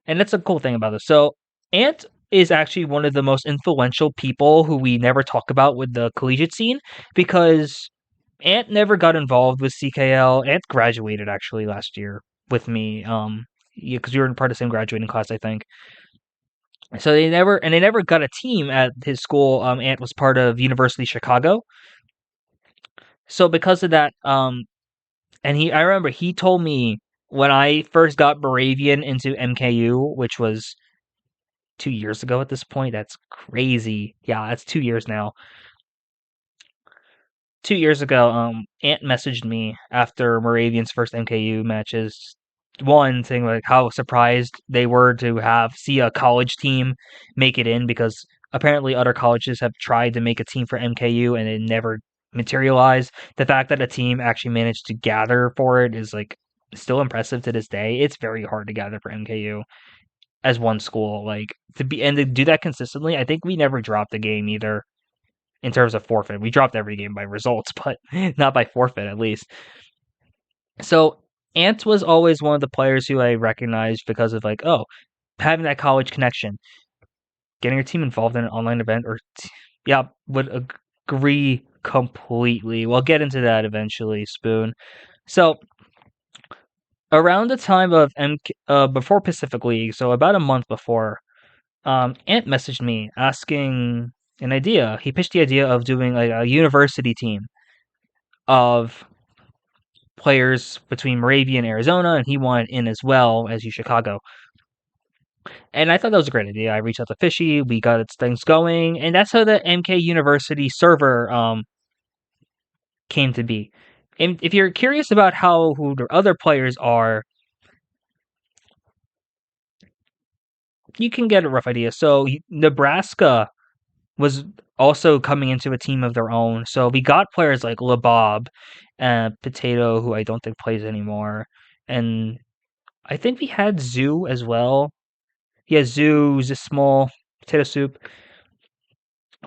And that's a cool thing about this. So Ant is actually one of the most influential people who we never talk about with the collegiate scene, because Ant never got involved with CKL. Ant graduated actually last year with me. Yeah, because you were in part of the same graduating class, I think. So they never got a team at his school. Ant was part of University of Chicago. So because of that, and I remember he told me when I first got Moravian into MKU, which was 2 years ago at this point. That's crazy. Yeah, that's 2 years now. 2 years ago, Ant messaged me after Moravian's first MKU matches. One thing like how surprised they were to see a college team make it in, because apparently other colleges have tried to make a team for MKU and it never materialized. The fact that a team actually managed to gather for it is like still impressive to this day. It's very hard to gather for MKU as one school, like to do that consistently. I think we never dropped a game either in terms of forfeit. We dropped every game by results, but not by forfeit at least. So Ant was always one of the players who I recognized because of like, oh, having that college connection, getting your team involved in an online event, yeah, would agree completely. We'll get into that eventually, Spoon. So around the time of before Pacific League, so about a month before, Ant messaged me asking an idea. He pitched the idea of doing like a university team of players between Moravia and Arizona, and he wanted in as well as Chicago. And I thought that was a great idea. I reached out to Fishy, we got things going, and that's how the MK University server came to be. And if you're curious about who the other players are, you can get a rough idea. So Nebraska was also coming into a team of their own. So we got players like LeBob and Potato, who I don't think plays anymore. And I think we had Zoo as well. Yeah, Zoo's a small potato soup.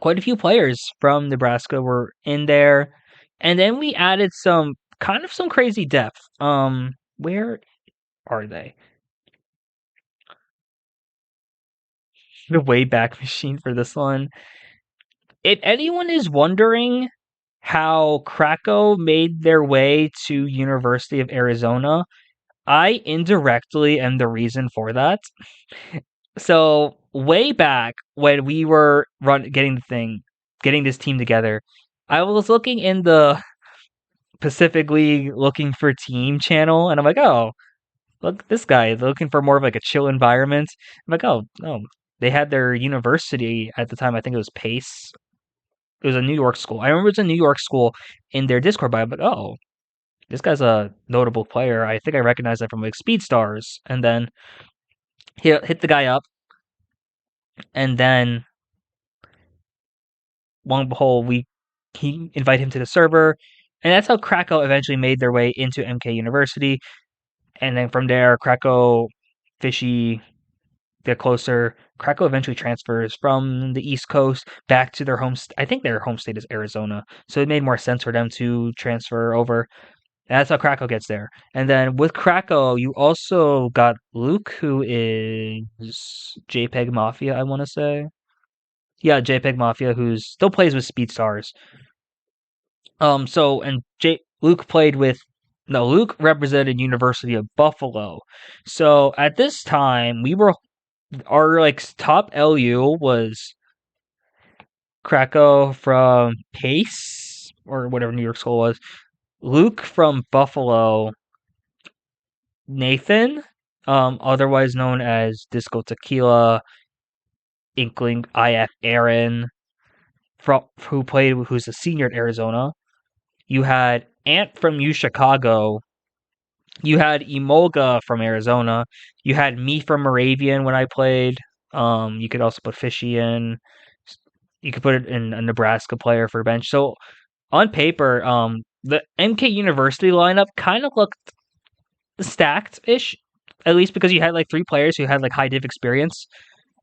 Quite a few players from Nebraska were in there. And then we added some crazy depth. Where are they? The Wayback Machine for this one. If anyone is wondering how Krakow made their way to University of Arizona, I indirectly am the reason for that. So way back when we were getting this team together, I was looking in the Pacific League looking for team channel, and I'm like, oh, look, this guy is looking for more of like a chill environment. I'm like, oh, no, they had their university at the time. I think it was Pace. It was a New York school. I remember it was a New York school in their Discord bio, but oh, this guy's a notable player. I think I recognize that from like Speed Stars. And then hit the guy up, and then long behold, he invite him to the server, and that's how Krakow eventually made their way into MK University. And then from there, Krakow, Fishy get closer. Krakow eventually transfers from the East Coast back to their home. I think their home state is Arizona, so it made more sense for them to transfer over. And that's how Krakow gets there. And then with Krakow, you also got Luke, who is JPEG Mafia, I want to say. Yeah, JPEG Mafia, who still plays with Speed Stars. Luke represented University of Buffalo. So at this time, our like top LU was Krakow from Pace or whatever New York school was, Luke from Buffalo, Nathan, otherwise known as Disco Tequila, Inkling IF Aaron, who's a senior at Arizona. You had Ant from U Chicago. You had Emolga from Arizona. You had me from Moravian when I played. You could also put Fishy in. You could put it in a Nebraska player for bench. So on paper, the MK University lineup kind of looked stacked ish, at least because you had like three players who had like high div experience.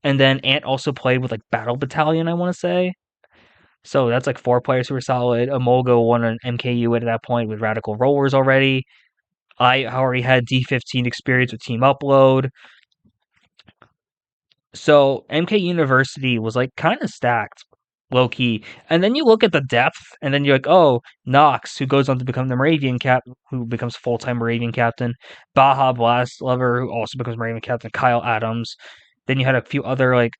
And then Ant also played with like Battle Battalion, I want to say. So that's like 4 players who were solid. Emolga won an MKU at that point with Radical Rollers already. I already had D15 experience with Team Upload. So MK University was like kind of stacked, low key. And then you look at the depth, and then you're like, oh, Nox, who goes on to become the Moravian cap, who becomes full-time Moravian captain. Baja Blast Lover, who also becomes Moravian captain. Kyle Adams. Then you had a few other like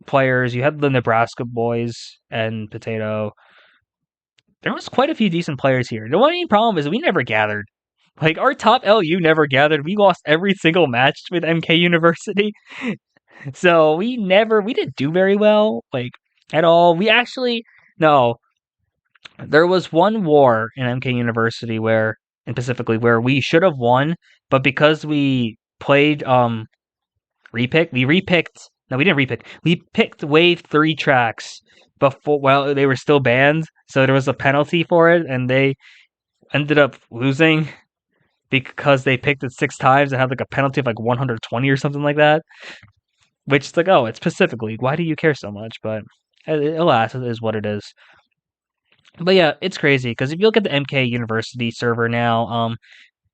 players. You had the Nebraska boys and Potato. There was quite a few decent players here. The only problem is we never gathered. Like our top LU never gathered. We lost every single match with MK University. So we didn't do very well, like at all. We actually no. There was one war in MK University where, and specifically where we should have won, but because we played repick, we repicked. No, we didn't repick. We picked Wave 3 tracks before. Well, they were still banned, so there was a penalty for it, and they ended up losing because they picked it 6 times and had like a penalty of like 120 or something like that. Which is like, oh, it's Pacific League. Why do you care so much? But alas, it is what it is. But yeah, it's crazy because if you look at the MK University server now,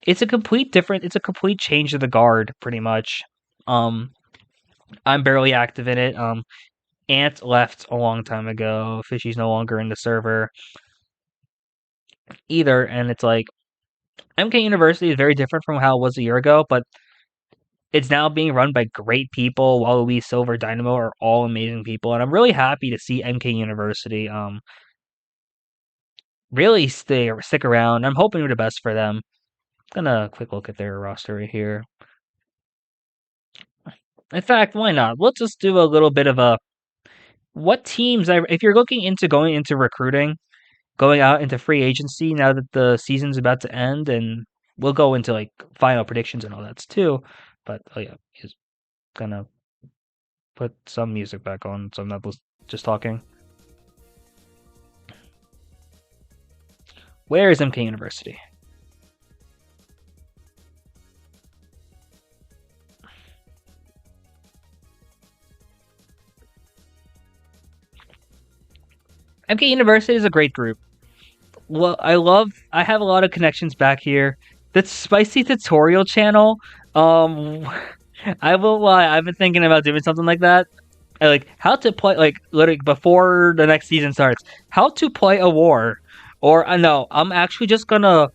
it's a complete different. It's a complete change of the guard, pretty much. Um, I'm barely active in it. Ant left a long time ago. Fishy's no longer in the server either, and it's like MK University is very different from how it was a year ago, but it's now being run by great people. Waluigi, Silver, Dynamo are all amazing people, and I'm really happy to see MK University really stick around. I'm hoping for the best for them. Gonna quick look at their roster right here. In fact, why not? Let's just do a little bit of a what teams. If you're looking into going into recruiting, going out into free agency now that the season's about to end, and we'll go into like final predictions and all that too. But oh yeah, he's gonna put some music back on, so I'm not just talking. Where is MK University? MK University is a great group. Well, I have a lot of connections back here. The spicy tutorial channel, um, I will lie, I've been thinking about doing something like that. Like how to play, like literally before the next season starts, how to play a war. Or no, I'm actually just gonna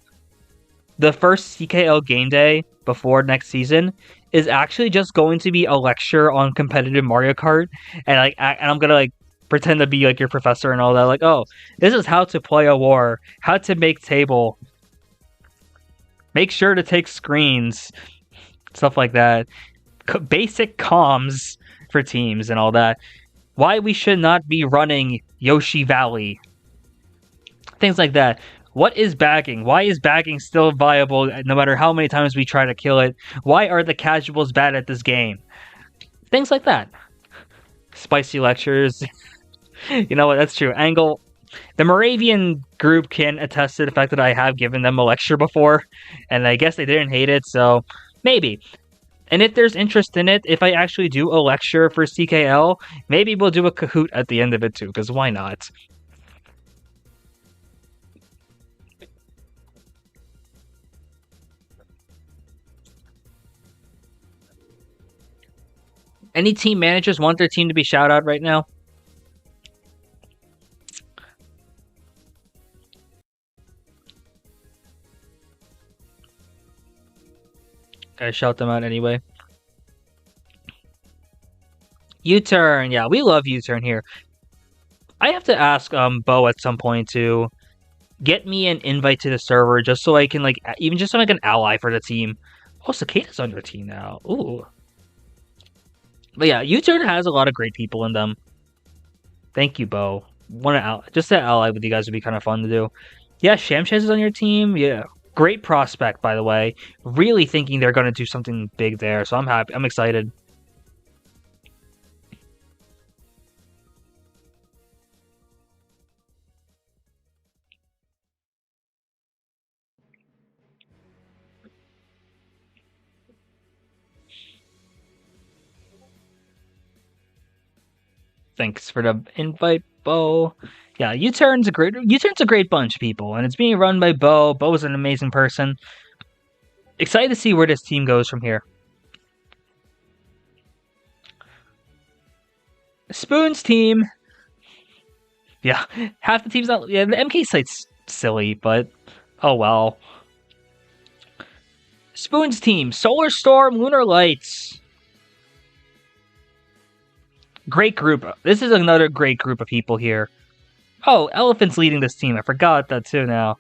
the first CKL GameDay before next season is actually just going to be a lecture on competitive Mario Kart, and I'm gonna like pretend to be like your professor and all that. Like, oh, this is how to play a war, how to make table, make sure to take screens, stuff like that, basic comms for teams and all that. Why we should not be running Yoshi Valley, things like that. What is bagging? Why is bagging still viable no matter how many times we try to kill it? Why are the casuals bad at this game? Things like that. Spicy lectures. You know what? That's true. Angle. The Moravian group can attest to the fact that I have given them a lecture before, and I guess they didn't hate it, so maybe. And if there's interest in it, if I actually do a lecture for CKL, maybe we'll do a Kahoot at the end of it too, because why not? Any team managers want their team to be shout out right now? I shout them out anyway. U-turn, yeah, we love U-turn here. I have to ask Bo at some point to get me an invite to the server just so I can like even just so I can ally for the team. Oh, Cicada's on your team now. Ooh. But yeah, U-turn has a lot of great people in them. Thank you, Bo. Just to ally with you guys would be kind of fun to do. Yeah, Shamshez is on your team. Yeah, great prospect by the way. Really thinking they're gonna do something big there, so I'm happy. I'm excited. Thanks for the invite, Bo. Yeah, U-Turn's a great bunch of people, and it's being run by Bo. Bo's an amazing person. Excited to see where this team goes from here. Spoon's team. Yeah, half the team's not. Yeah, the MK site's silly, but oh well. Spoon's team: Solar Storm, Lunar Lights. Great group. This is another great group of people here. Oh, Elephant's leading this team. I forgot that too now.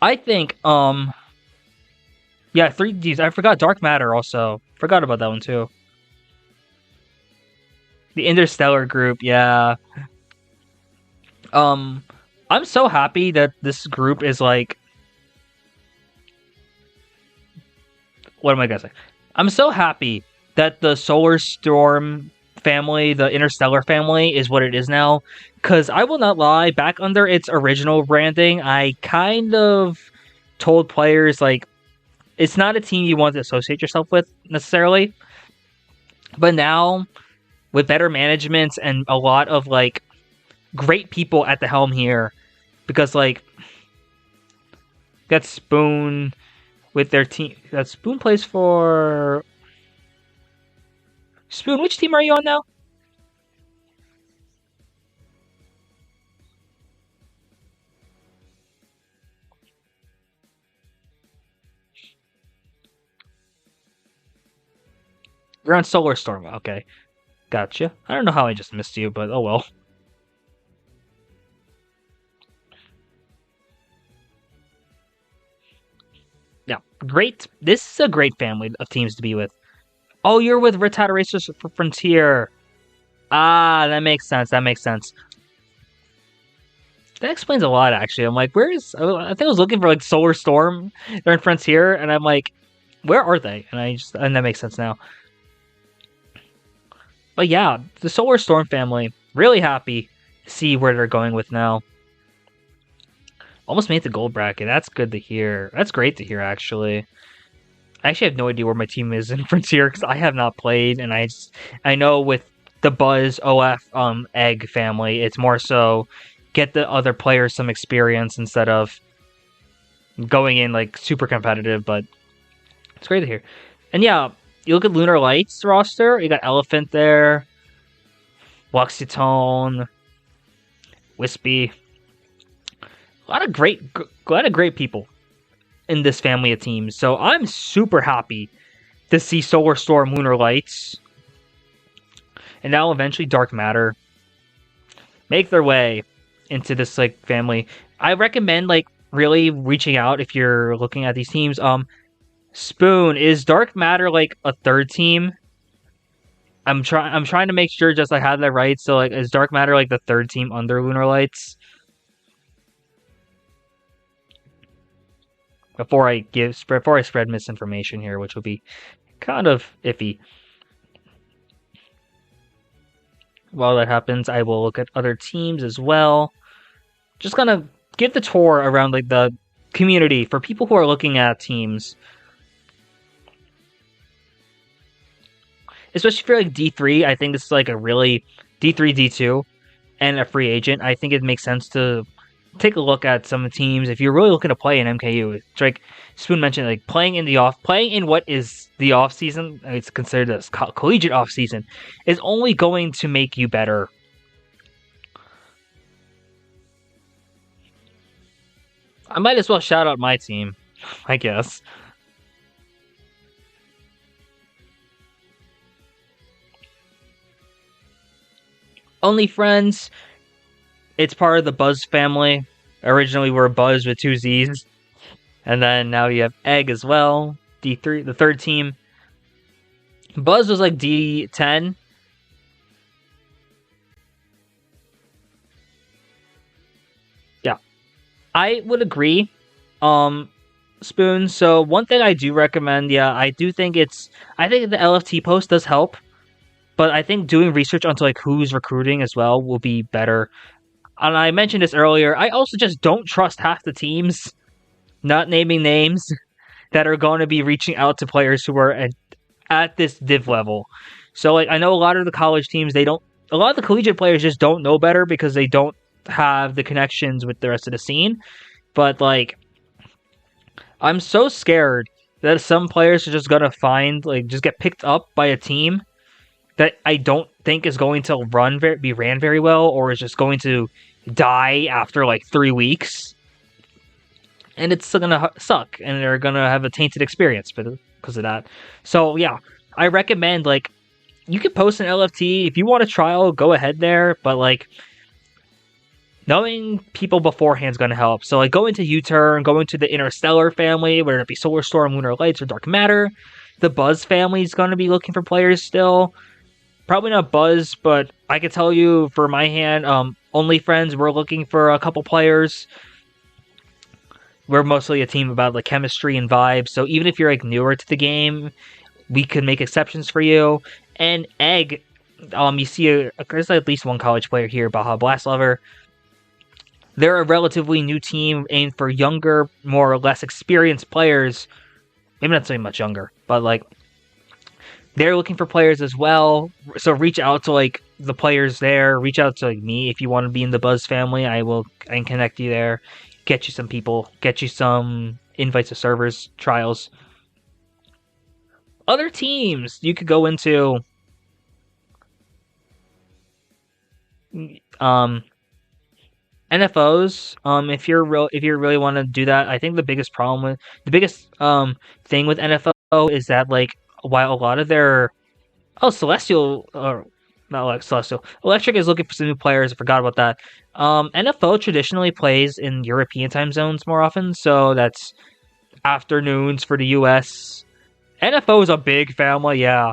I think, yeah, 3Ds. I forgot Dark Matter also. Forgot about that one too. The Interstellar group, yeah. I'm so happy that this group is like... What am I gonna say? I'm so happy that the Solar Storm family, the Interstellar family, is what it is now. Because I will not lie, back under its original branding, I kind of told players, like, it's not a team you want to associate yourself with, necessarily. But now, with better management and a lot of, like, great people at the helm here, because, like, got Spoon with their team. That Spoon plays for... Spoon, which team are you on now? You're on Solar Storm. Okay. Gotcha. I don't know how I just missed you, but oh well. Yeah. Great. This is a great family of teams to be with. Oh, you're with Retard Racers for Frontier. Ah, that makes sense. That makes sense. That explains a lot, actually. I'm like, where is... I think I was looking for, like, Solar Storm. They're in Frontier, and I'm like, where are they? And that makes sense now. But yeah, the Solar Storm family, really happy to see where they're going with now. Almost made the gold bracket. That's good to hear. That's great to hear, actually. I actually have no idea where my team is in Frontier because I have not played, and I know with the Buzz OF Egg family, it's more so get the other players some experience instead of going in like super competitive, but it's great to hear. And yeah, you look at Lunar Lights roster, you got Elephant there, Luxitone, Wispy. A lot of great people in this family of teams. So I'm super happy to see Solar Storm, Lunar Lights, and now eventually Dark Matter make their way into this like family. I recommend like really reaching out if you're looking at these teams. Spoon, is Dark Matter like a third team? I'm trying to make sure just I have that right. So like, is Dark Matter like the third team under Lunar Lights? Before I spread misinformation here, which would be kind of iffy. While that happens, I will look at other teams as well. Just gonna give the tour around like the community for people who are looking at teams. Especially for like D3, I think this is like a really D3, D2, and a free agent. I think it makes sense to take a look at some teams if you're really looking to play in MKU. It's like Spoon mentioned, like playing in what is the off season. It's considered as collegiate off season, is only going to make you better. I might as well shout out my team, I guess. Only Friends. It's part of the Buzz family. Originally, we were Buzz with 2 Z's. And then now you have Egg as well. D3, the third team. Buzz was like D10. Yeah. I would agree. Spoon. So one thing I do recommend, yeah, I think the LFT post does help. But I think doing research onto like who's recruiting as well will be better. And I mentioned this earlier, I also just don't trust half the teams, not naming names, that are going to be reaching out to players who are at this div level. So like I know a lot of the college teams, a lot of the collegiate players just don't know better because they don't have the connections with the rest of the scene. But like I'm so scared that some players are just gonna just get picked up by a team that I don't think is going to be ran very well, or is just going to die after like 3 weeks, and it's still gonna suck, and they're gonna have a tainted experience because of that. So yeah, I recommend like you can post an LFT if you want a trial, go ahead there, but like knowing people beforehand is going to help. So, like, going to U-Turn, going to the Interstellar family, whether it be Solar Storm, Lunar Lights, or Dark Matter. The Buzz family is going to be looking for players still. Probably not Buzz, but I can tell you for my hand, Only Friends, we're looking for a couple players. We're mostly a team about like chemistry and vibes. So even if you're like newer to the game, we could make exceptions for you. And Egg, you see there's at least one college player here, Baja Blast Lover. They're a relatively new team aimed for younger, more or less experienced players. Maybe not so much younger, but like they're looking for players as well. So reach out to like the players there. Reach out to like me if you want to be in the Buzz family. I can connect you there. Get you some people. Get you some invites to servers, trials. Other teams you could go into. NFOs, if you really want to do that, I think the biggest thing with NFO is that like while a lot of their Celestial or not like Celestial Electric is looking for some new players. I forgot about that. NFO traditionally plays in European time zones more often, so that's afternoons for the US. NFO is a big family, yeah.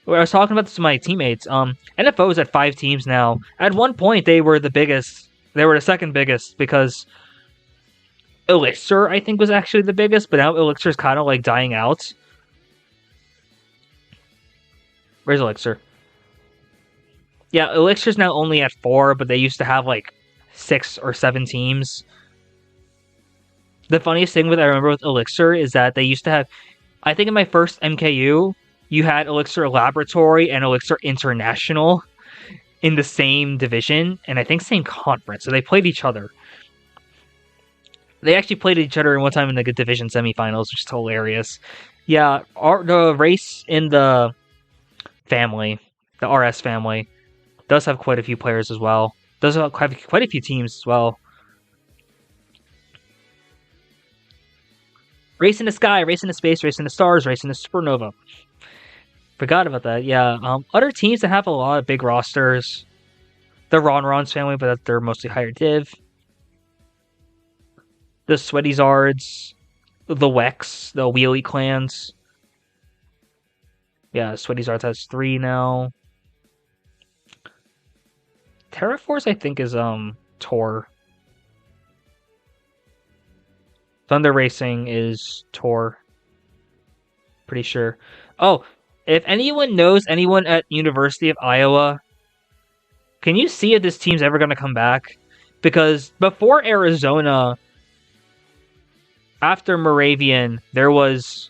I was talking about this to my teammates. NFO is at 5 teams now. At one point, they were the biggest. They were the second biggest because Elixir, I think, was actually the biggest, but now Elixir's kind of like dying out. Where's Elixir? Yeah, Elixir's now only at 4, but they used to have like 6 or 7 teams. The funniest thing I remember with Elixir is that they used to have, I think in my first MKU, you had Elixir Laboratory and Elixir International in the same division, and I think same conference, so they played each other. They actually played each other one time in the division semifinals, which is hilarious. Yeah, the race in the family, the RS family, does have quite a few players as well. Does have quite a few teams as well. Race in the Sky, Race in the Space, Race in the Stars, Race in the Supernova. Forgot about that, yeah. Other teams that have a lot of big rosters. The Ronron's family, but they're mostly higher div. The Sweaty Zards. The Wex, the Wheelie clans. Yeah, Sweaty Zards has 3 now. Terraforce, I think, is Tor. Thunder Racing is Tor. Pretty sure. Oh, if anyone knows anyone at University of Iowa, can you see if this team's ever going to come back? Because before Arizona, after Moravian, there was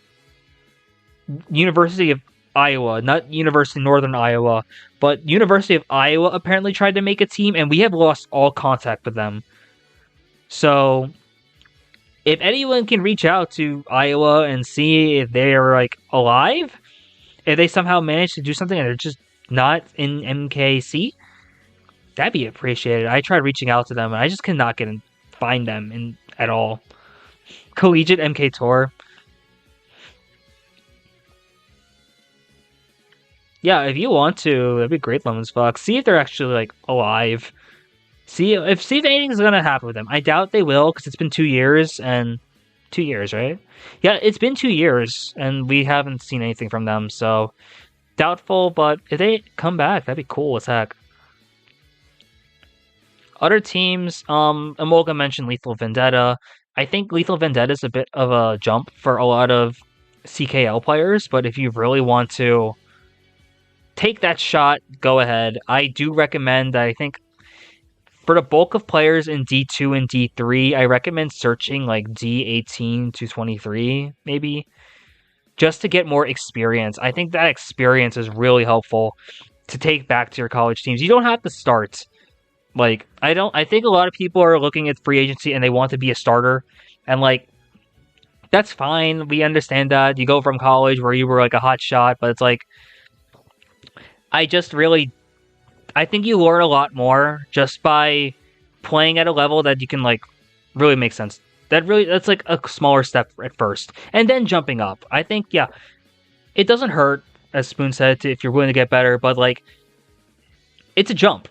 University of Iowa, not University of Northern Iowa, but University of Iowa apparently tried to make a team, and we have lost all contact with them. So if anyone can reach out to Iowa and see if they're like alive, if they somehow manage to do something and they're just not in MKC, that'd be appreciated. I tried reaching out to them and I just cannot find them at all. Collegiate MK Tour. Yeah, if you want to, that'd be great, Lemons Fox. See if they're actually like alive. See if anything's gonna happen with them. I doubt they will because it's been 2 years and 2 years, right? Yeah, it's been 2 years and we haven't seen anything from them, so doubtful. But if they come back, that'd be cool as heck. Other teams, Emolga mentioned Lethal Vendetta. I think Lethal Vendetta is a bit of a jump for a lot of CKL players, but if you really want to take that shot, go ahead. I do recommend that. I think for the bulk of players in D2 and D3, I recommend searching like D18 to 23, maybe. just to get more experience. I think that experience is really helpful to take back to your college teams. You don't have to start. Like, I think a lot of people are looking at free agency and they want to be a starter. And, like, that's fine. We understand that. You go from college where you were, like, a hot shot, but it's like, I think you learn a lot more just by playing at a level that you can, like, really make sense. That's like a smaller step at first. And then jumping up. I think, yeah, it doesn't hurt, as Spoon said, if you're willing to get better, but, like, it's a jump.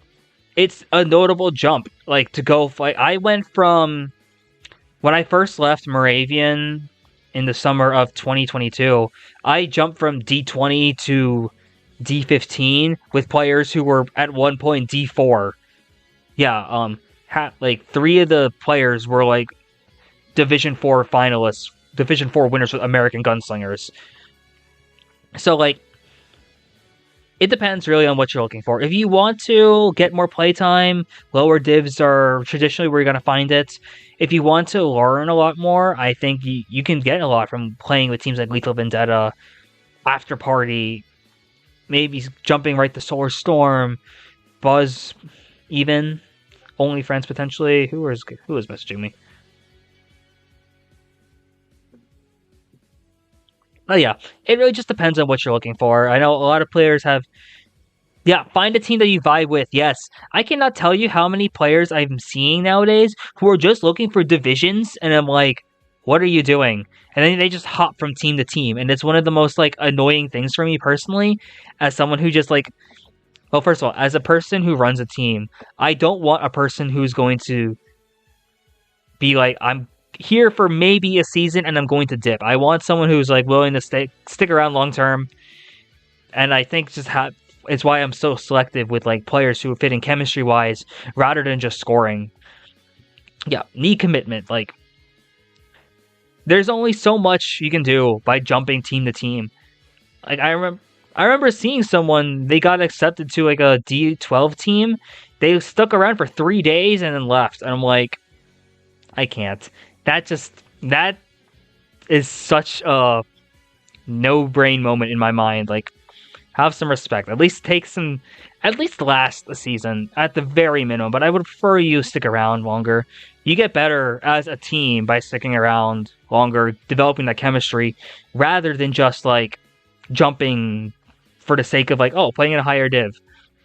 It's a notable jump. Like, to go, like, I went from, when I first left Moravian in the summer of 2022, I jumped from D20 to D15 with players who were at one point D4. Yeah, like 3 of the players were like Division 4 finalists, Division 4 winners with American Gunslingers. So, like, it depends really on what you're looking for. If you want to get more playtime, lower divs are traditionally where you're going to find it. If you want to learn a lot more, I think you can get a lot from playing with teams like Lethal Vendetta, After Party, maybe jumping right to Solar Storm, Buzz, even Only Friends potentially. Who is messaging me? But yeah, it really just depends on what you're looking for. I know a lot of players have. Yeah, find a team that you vibe with. Yes, I cannot tell you how many players I'm seeing nowadays who are just looking for divisions, and I'm like, what are you doing? And then they just hop from team to team, and it's one of the most, like, annoying things for me personally, as someone who just, like, well, first of all, as a person who runs a team, I don't want a person who's going to be like, I'm here for maybe a season and I'm going to dip. I want someone who's, like, willing to stick around long term, and I think it's why I'm so selective with, like, players who fit in chemistry wise rather than just scoring. Yeah, need commitment. Like, there's only so much you can do by jumping team to team. Like, I remember seeing someone, they got accepted to, like, a D12 team. They stuck around for 3 days and then left. And I'm like, I can't. That is such a no-brain moment in my mind. Like, have some respect. At least last a season at the very minimum. But I would prefer you stick around longer. You get better as a team by sticking around longer, developing that chemistry, rather than just, like, jumping for the sake of, like, oh, playing in a higher div.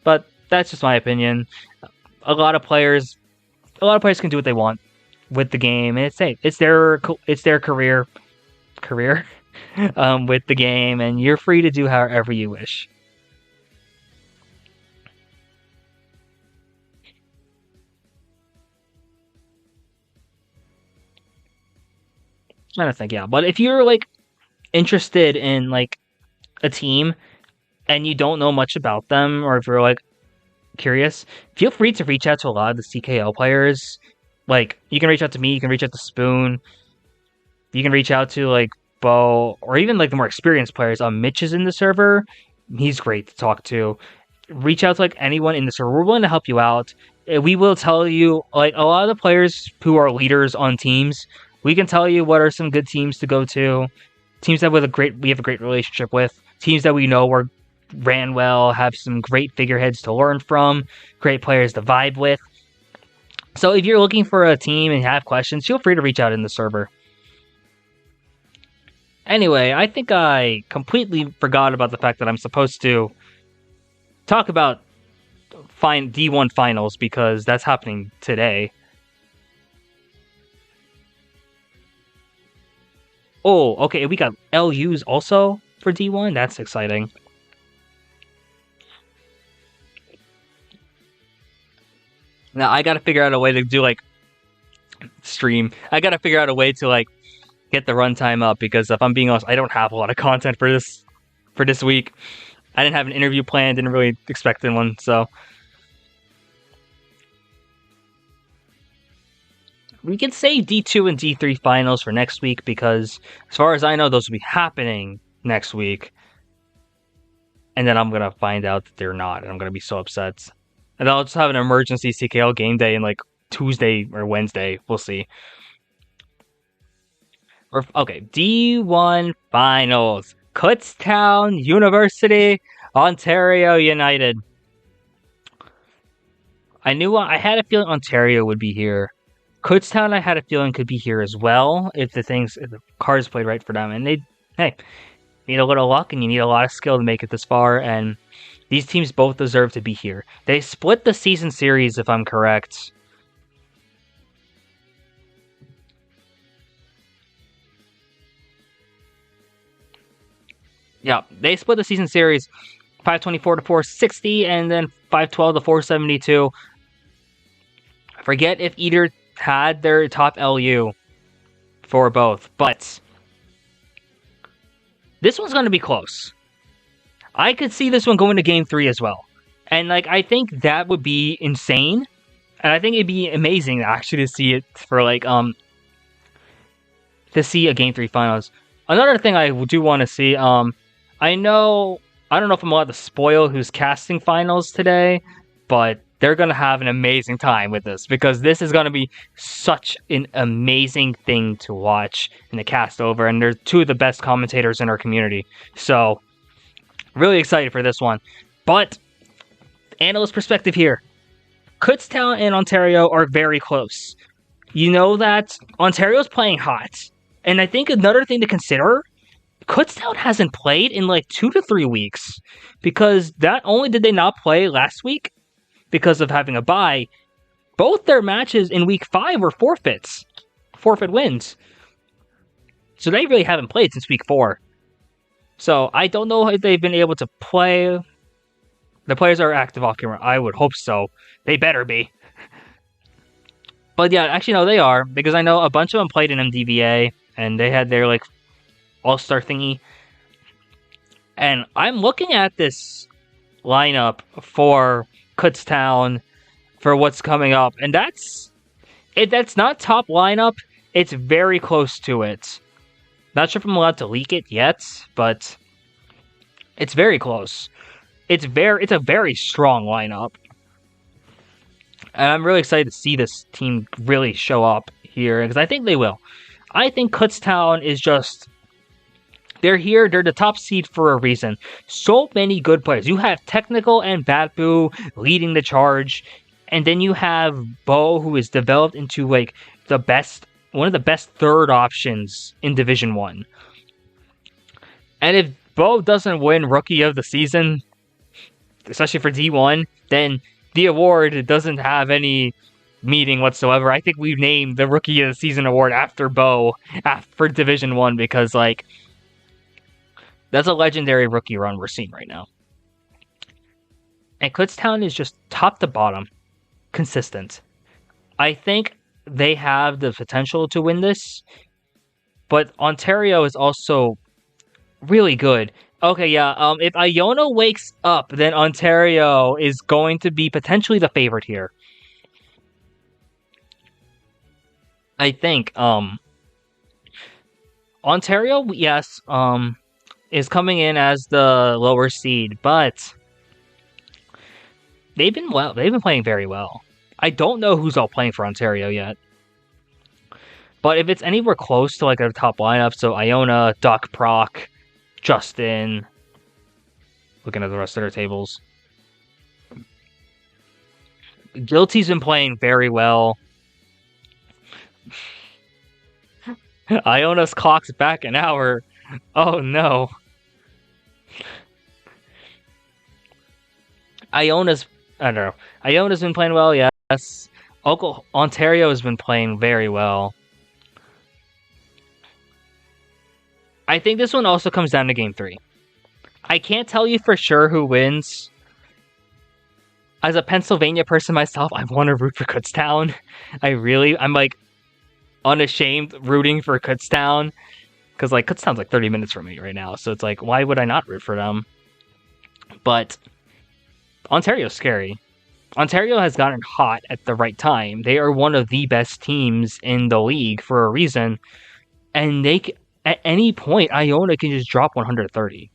But that's just my opinion. A lot of players can do what they want with the game, and it's their career with the game, and you're free to do however you wish. I'm trying to think, yeah. But if you're, like, interested in, like, a team and you don't know much about them, or if you're, like, curious, feel free to reach out to a lot of the CKL players. Like, you can reach out to me, you can reach out to Spoon, you can reach out to, like, Bo, or even, like, the more experienced players. Mitch is in the server. He's great to talk to. Reach out to, like, anyone in the server. We're willing to help you out. We will tell you, like, a lot of the players who are leaders on teams, we can tell you what are some good teams to go to. Teams that we have a great relationship with. Teams that we know ran well, have some great figureheads to learn from, great players to vibe with. So if you're looking for a team and have questions, feel free to reach out in the server. Anyway, I think I completely forgot about the fact that I'm supposed to talk about D1 finals, because that's happening today. Oh, okay, we got LUs also for D1? That's exciting. Now, I gotta figure out a way to do, like, stream. I gotta figure out a way to, like, get the runtime up, because if I'm being honest, I don't have a lot of content for this week. I didn't have an interview planned, didn't really expect one, so. We can save D2 and D3 finals for next week, because as far as I know, those will be happening next week. And then I'm gonna find out that they're not, and I'm gonna be so upset. And I'll just have an emergency CKL GameDay in, like, Tuesday or Wednesday. We'll see. Okay, D1 Finals. Kutztown University, Ontario United. I had a feeling Ontario would be here. Kutztown, I had a feeling could be here as well if the cards played right for them. And you need a little luck and you need a lot of skill to make it this far. And these teams both deserve to be here. They split the season series, if I'm correct. Yeah, they split the season series 524 to 460, and then 512 to 472. I forget if either had their top LU for both, but this one's going to be close. I could see this one going to Game 3 as well. And, I think that would be insane. And I think it'd be amazing, actually, to see it for, to see a Game 3 Finals. Another thing I do want to see, I don't know if I'm allowed to spoil who's casting Finals today, but they're going to have an amazing time with this, because this is going to be such an amazing thing to watch in the cast over, and they're two of the best commentators in our community. So, really excited for this one. But, analyst perspective here. Kutztown and Ontario are very close. You know that Ontario's playing hot. And I think another thing to consider, Kutztown hasn't played in 2 to 3 weeks. Because not only did they not play last week because of having a bye, both their matches in week 5 were forfeit wins. So they really haven't played since week 4. So I don't know if they've been able to play. The players are active off camera. I would hope so. They better be. But yeah, actually no, they are, because I know a bunch of them played in MDVA and they had their all-star thingy. And I'm looking at this lineup for Kutztown for what's coming up, and that's not top lineup. It's very close to it. Not sure if I'm allowed to leak it yet, but it's very close. It's a very strong lineup. And I'm really excited to see this team really show up here, because I think they will. I think Kutztown is just... They're here, they're the top seed for a reason. So many good players. You have Technical and Batboo leading the charge, and then you have Bo, who is developed into one of the best third options in Division 1. And if Bo doesn't win Rookie of the Season, especially for D1, then the award doesn't have any meaning whatsoever. I think we've named the Rookie of the Season award after Bo for Division 1, because that's a legendary rookie run we're seeing right now. And Kutztown is just top to bottom consistent. I think they have the potential to win this, but Ontario is also really good. Okay, yeah, if Iona wakes up, then Ontario is going to be potentially the favorite here. I think, Ontario, yes, is coming in as the lower seed, but they've been playing very well. I don't know who's all playing for Ontario yet. But if it's anywhere close to a top lineup, so Iona, Duck, Proc, Justin, looking at the rest of their tables. Guilty's been playing very well. Iona's clock's back an hour. Oh no. Iona's been playing well, yes. Ontario has been playing very well. I think this one also comes down to Game 3. I can't tell you for sure who wins. As a Pennsylvania person myself, I want to root for Kutztown. I'm unashamed rooting for Kutztown. Because Kutztown's 30 minutes from me right now. So it's why would I not root for them? But Ontario's scary. Ontario has gotten hot at the right time. They are one of the best teams in the league for a reason. And at any point, Iona can just drop 130.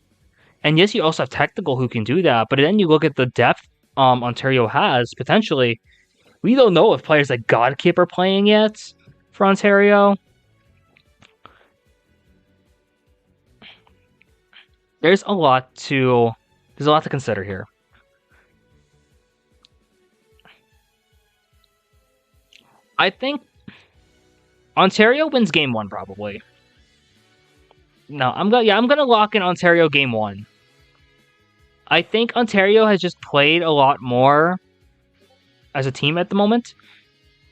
And yes, you also have Technical who can do that. But then you look at the depth Ontario has, potentially. We don't know if players like Godkip are playing yet for Ontario. there's a lot to consider here. I think Ontario wins game 1 probably. No, I'm gonna lock in Ontario game 1. I think Ontario has just played a lot more as a team at the moment,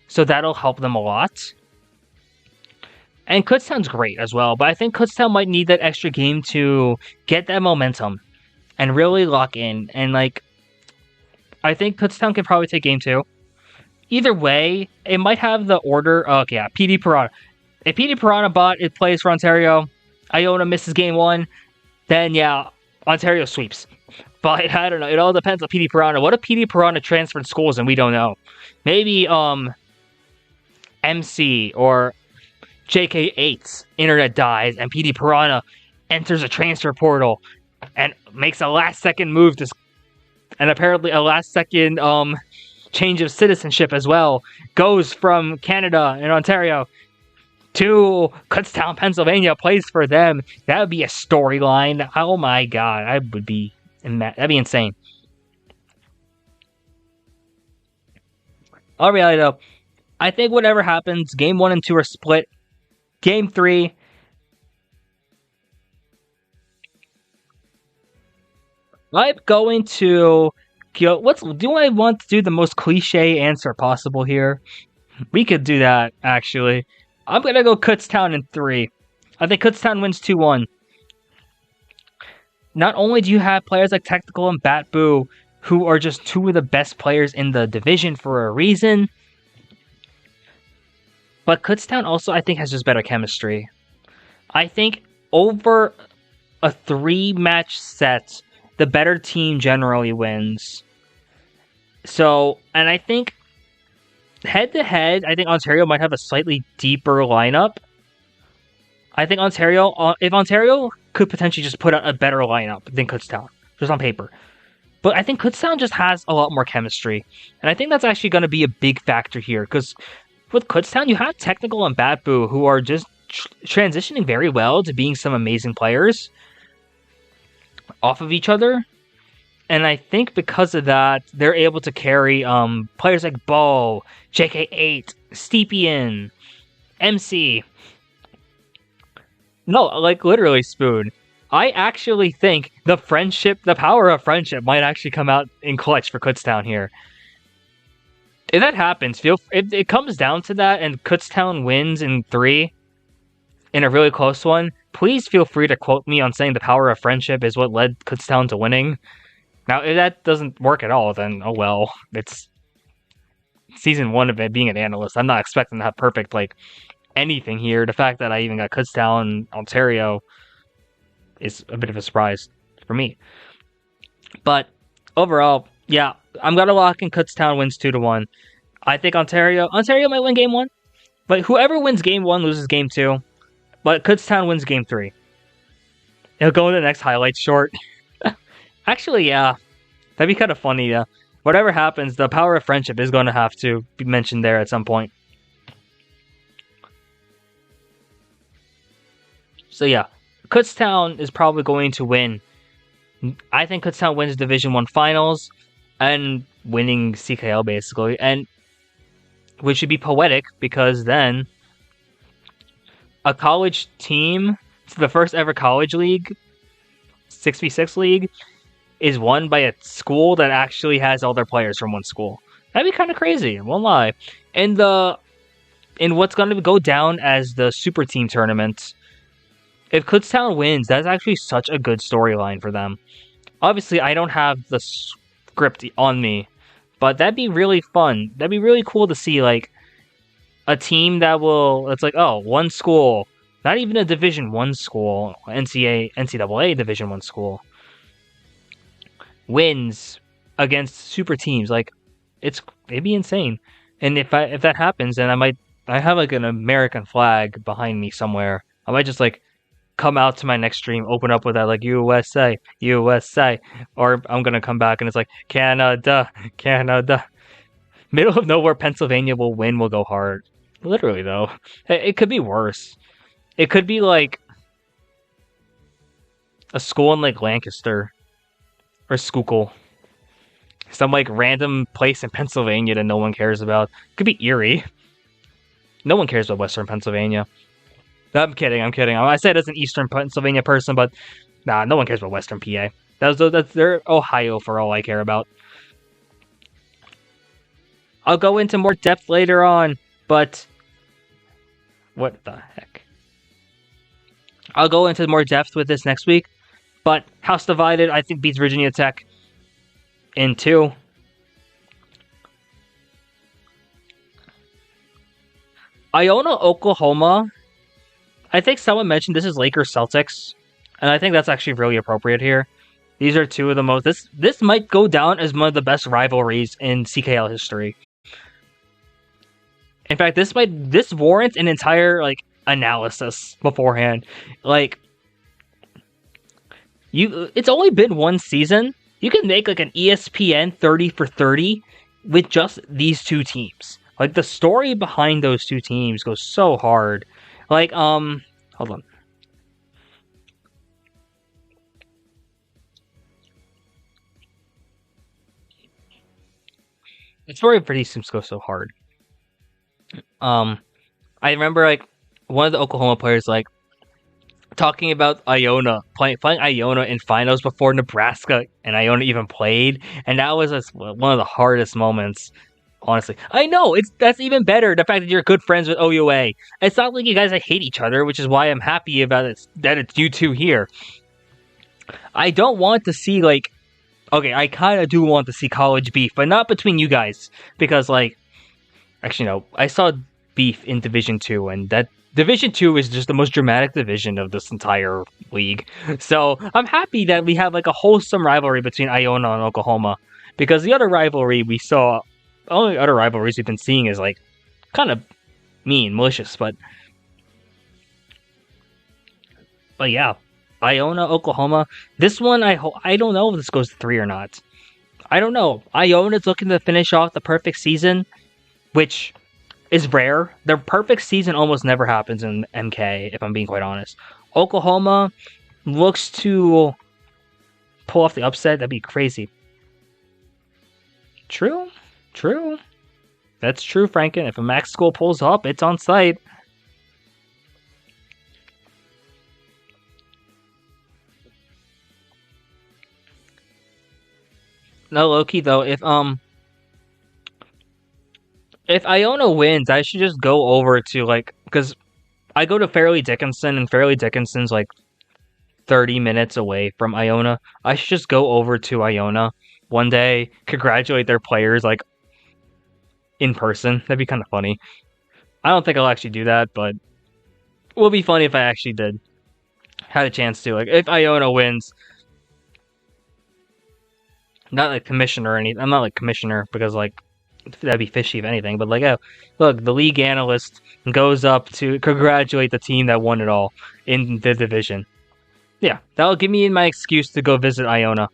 so that'll help them a lot. And Kutztown's great as well, but I think Kutztown might need that extra game to get that momentum and really lock in. And like, I think Kutztown can probably take game 2. Either way, it might have the order. Okay, yeah, PD Piranha. If PD Piranha bot it plays for Ontario, Iona misses game 1, then yeah, Ontario sweeps. But I don't know. It all depends on PD Piranha. What if PD Piranha transferred schools and we don't know? Maybe MC or JK8's internet dies and PD Piranha enters a transfer portal and makes a last-second move to, and apparently a last-second change of citizenship as well. Goes from Canada and Ontario to Kutztown, Pennsylvania, plays for them. That would be a storyline. Oh my god, that'd be insane. All reality though, I think whatever happens, game 1 and 2 are split. Game 3, I'm going to go. Do I want to do the most cliche answer possible here? We could do that actually. I'm gonna go Kutztown in 3. I think Kutztown wins 2-1. Not only do you have players like Technical and Batboo, who are just 2 of the best players in the division for a reason, but Kutztown also, I think, has just better chemistry. I think over a 3-match set, the better team generally wins. So, and I think head-to-head, I think Ontario might have a slightly deeper lineup. I think if Ontario could potentially just put out a better lineup than Kutztown, just on paper. But I think Kutztown just has a lot more chemistry. And I think that's actually going to be a big factor here, because with Kutztown, you have Technical and Batboo, who are just transitioning very well to being some amazing players off of each other. And I think because of that, they're able to carry players like Bo, JK8, Steepian, MC. No, like literally Spoon. I actually think the power of friendship might actually come out in clutch for Kutztown here. If that happens, if it comes down to that and Kutztown wins in 3 in a really close one, please feel free to quote me on saying the power of friendship is what led Kutztown to winning. Now, if that doesn't work at all, then oh well. It's season 1 of it being an analyst. I'm not expecting to have perfect, anything here. The fact that I even got Kutztown, Ontario, is a bit of a surprise for me. But overall, yeah, I'm gonna lock in Kutztown wins 2-1. I think Ontario might win game 1, but whoever wins game 1 loses game 2. But Kutztown wins game 3. It'll go in the next highlights short. Actually, yeah, that'd be kind of funny. Yeah, whatever happens, the power of friendship is going to have to be mentioned there at some point. So yeah, Kutztown is probably going to win. I think Kutztown wins Division 1 finals and winning CKL basically, and which should be poetic because then a college team, the first ever college league, 6v6 league, is won by a school that actually has all their players from one school. That'd be kind of crazy, I won't lie. In what's going to go down as the super team tournament, if Kutztown wins, that's actually such a good storyline for them. Obviously, I don't have the script on me, but that'd be really fun. That'd be really cool to see, a team it's one school, not even a Division 1 school, NCAA Division 1 school, wins against super teams. It'd be insane. And if that happens, then I have an American flag behind me somewhere. I might just come out to my next stream, open up with that USA, USA, or I'm gonna come back and it's Canada, Canada. Middle of nowhere, Pennsylvania will go hard. Literally though, it could be worse. It could be a school in like Lancaster or Schuylkill. Some like random place in Pennsylvania that no one cares about. Could be Erie. No one cares about Western Pennsylvania. I'm kidding. I said as an Eastern Pennsylvania person, but nah, no one cares about Western PA. They're Ohio for all I care about. I'll go into more depth later on, but what the heck? I'll go into more depth with this next week, but House Divided, I think, beats Virginia Tech in 2. Iona, Oklahoma. I think someone mentioned this is Lakers Celtics, and I think that's actually really appropriate here. These are two of the most. This might go down as one of the best rivalries in CKL history. In fact, this warrants an entire like analysis beforehand. Like, it's only been one season. You can make like an ESPN 30 for 30 with just these two teams. Like, the story behind those two teams goes so hard. Like, hold on. The story for these teams goes so hard. I remember like one of the Oklahoma players like talking about Iona playing Iona in finals before Nebraska and Iona even played, and that was one of the hardest moments. Honestly, I know that's even better. The fact that you're good friends with OUA. It's not like you guys hate each other, which is why I'm happy about it. That it's you two here. I don't want to see like. Okay, I kind of do want to see college beef, but not between you guys because like. Actually, no. I saw beef in Division 2, and that Division 2 is just the most dramatic division of this entire league. So I'm happy that we have like a wholesome rivalry between Iona and Oklahoma, because the other rivalry we saw, only other rivalries we've been seeing is like kind of mean, malicious, but yeah, Iona, Oklahoma. This one, I don't know if this goes to 3 or not. I don't know. Iona's looking to finish off the perfect season, which is rare. Their perfect season almost never happens in MK, if I'm being quite honest. Oklahoma looks to pull off the upset. That'd be crazy. True. That's true, Franken. If a Max School pulls up, it's on site. No, Loki though, if Iona wins, I should just go over to like, because I go to Fairleigh Dickinson, and Fairleigh Dickinson's like 30 minutes away from Iona. I should just go over to Iona one day, congratulate their players like in person. That'd be kind of funny. I don't think I'll actually do that, but it would be funny if I actually did. Had a chance to. Like, if Iona wins, not like commissioner or anything. I'm not like commissioner because like that'd be fishy if anything. But like, oh, look, the league analyst goes up to congratulate the team that won it all in the division. Yeah, that'll give me my excuse to go visit Iona.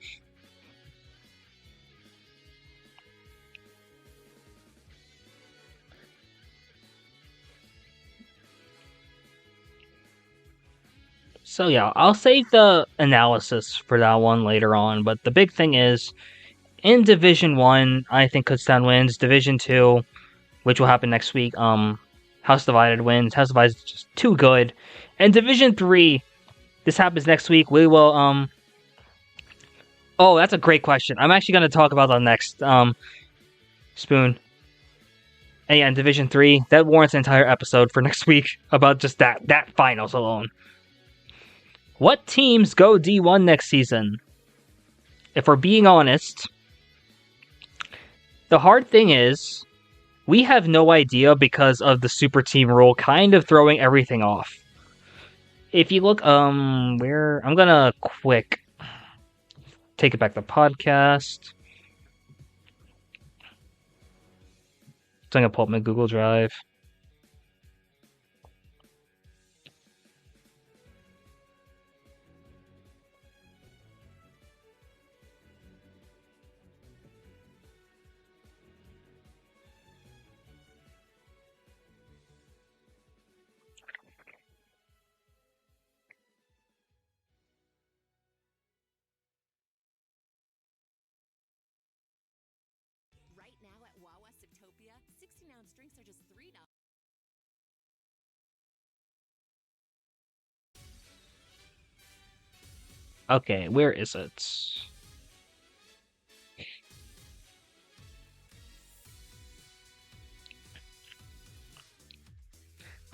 So yeah, I'll save the analysis for that one later on. But the big thing is, in Division 1, I think Kutztown wins. Division 2, which will happen next week, House Divided wins. House Divided is just too good. And Division 3, this happens next week. We will, oh, that's a great question. I'm actually going to talk about that next, Spoon. And yeah, in Division 3, that warrants an entire episode for next week about just that finals alone. What teams go D1 next season? If we're being honest, the hard thing is, we have no idea because of the super team rule kind of throwing everything off. If you look, I'm gonna quick take it back to the podcast. So I'm gonna pull up my Google Drive. Okay, where is it?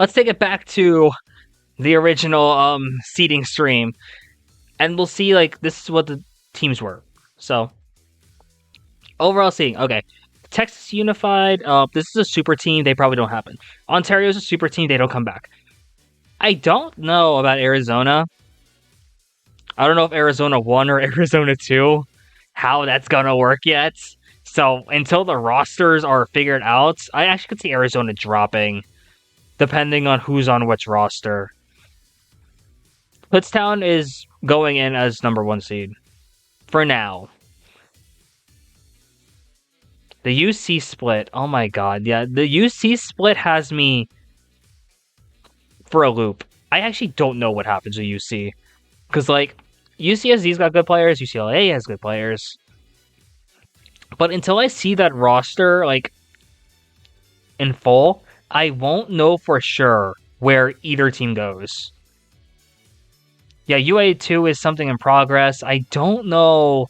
Let's take it back to the original seeding stream, and we'll see, like, this is what the teams were. So, overall seeding, okay. Texas Unified, this is a super team, they probably don't happen. Ontario's a super team, they don't come back. I don't know about Arizona. I don't know if Arizona 1 or Arizona 2, how that's gonna work yet. So, until the rosters are figured out, I actually could see Arizona dropping, depending on who's on which roster. Kutztown is going in as number 1 seed. For now. The UC split. Oh my god. Yeah, the UC split has me for a loop. I actually don't know what happens with UC. Because, like, UCSD's got good players, UCLA has good players. But until I see that roster, like, in full, I won't know for sure where either team goes. Yeah, UA2 is something in progress. I don't know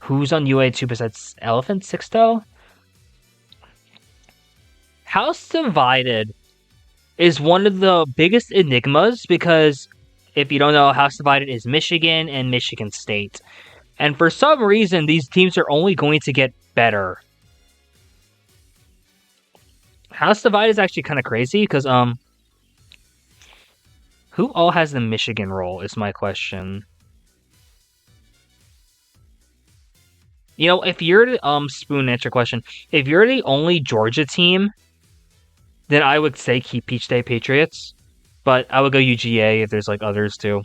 who's on UA2 besides Elephant Six, though. House Divided is one of the biggest enigmas because if you don't know, House Divided is Michigan and Michigan State. And for some reason, these teams are only going to get better. House Divided is actually kind of crazy because, who all has the Michigan role is my question. You know, if you're the, Spoon, answer question. If you're the only Georgia team, then I would say keep Peach Day Patriots. But I would go UGA if there's, like, others too.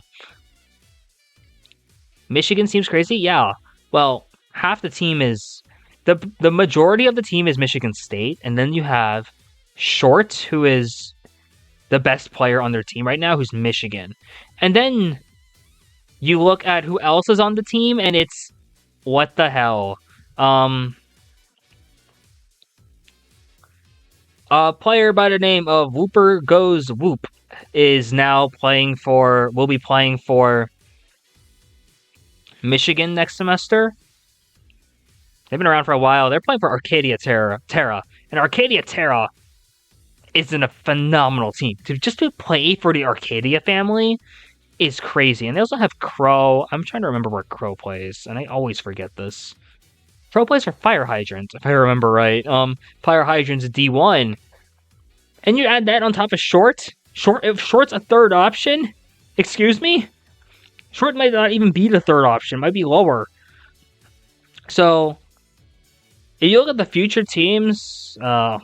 Michigan seems crazy? Yeah. Well, half the team is... The majority of the team is Michigan State, and then you have Short, who is the best player on their team right now, who's Michigan. And then you look at who else is on the team, and it's... What the hell? A player by the name of Whooper Goes Whoop is now will be playing for Michigan next semester. They've been around for a while. They're playing for Arcadia Terra. And Arcadia Terra is in a phenomenal team. To play for the Arcadia family is crazy. And they also have Crow. I'm trying to remember where Crow plays, and I always forget this. Crow plays for Fire Hydrant, if I remember right. Fire Hydrant's D1. And you add that on top of Short. If Short's a third option, excuse me? Short might not even be the third option, might be lower. So, if you look at the future teams, I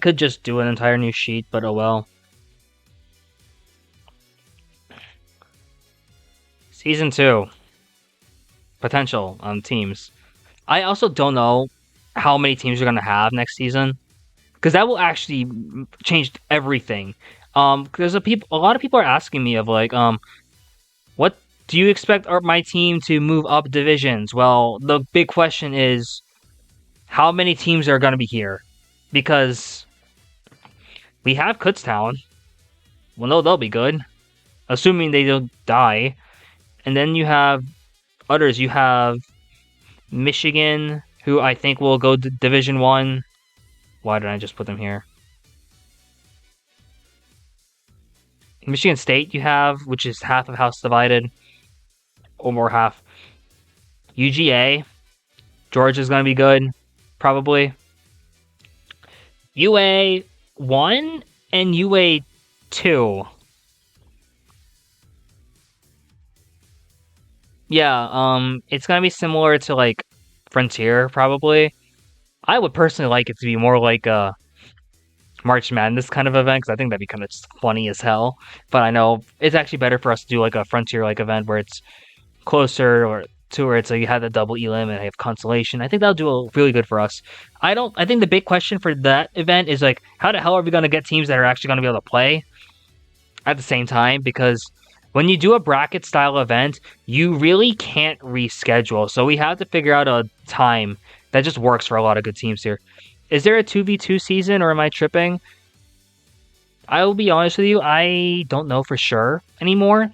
could just do an entire new sheet, but oh well. Season 2. Potential on teams. I also don't know how many teams you're going to have next season, because that will actually change everything. Because a lot of people are asking me of, like, what do you expect my team to move up divisions? Well, the big question is, how many teams are going to be here? Because we have Kutztown. Well, no, they'll be good, assuming they don't die. And then you have others. You have Michigan, who I think will go to Division 1. Why did I just put them here? Michigan State you have, which is half of House Divided. Or more half. UGA. Georgia's going to be good. Probably. UA 1 and UA 2. Yeah, it's going to be similar to, like, Frontier, probably. I would personally like it to be more like a March Madness kind of event, because I think that'd be kind of just funny as hell. But I know it's actually better for us to do, like, a Frontier-like event where it's closer to where it's like you have the double elim and I have consolation. I think that'll do really good for us. I think the big question for that event is like, how the hell are we going to get teams that are actually going to be able to play at the same time? Because when you do a bracket style event, you really can't reschedule. So we have to figure out a time that just works for a lot of good teams here. Is there a 2v2 season or am I tripping? I will be honest with you, I don't know for sure anymore.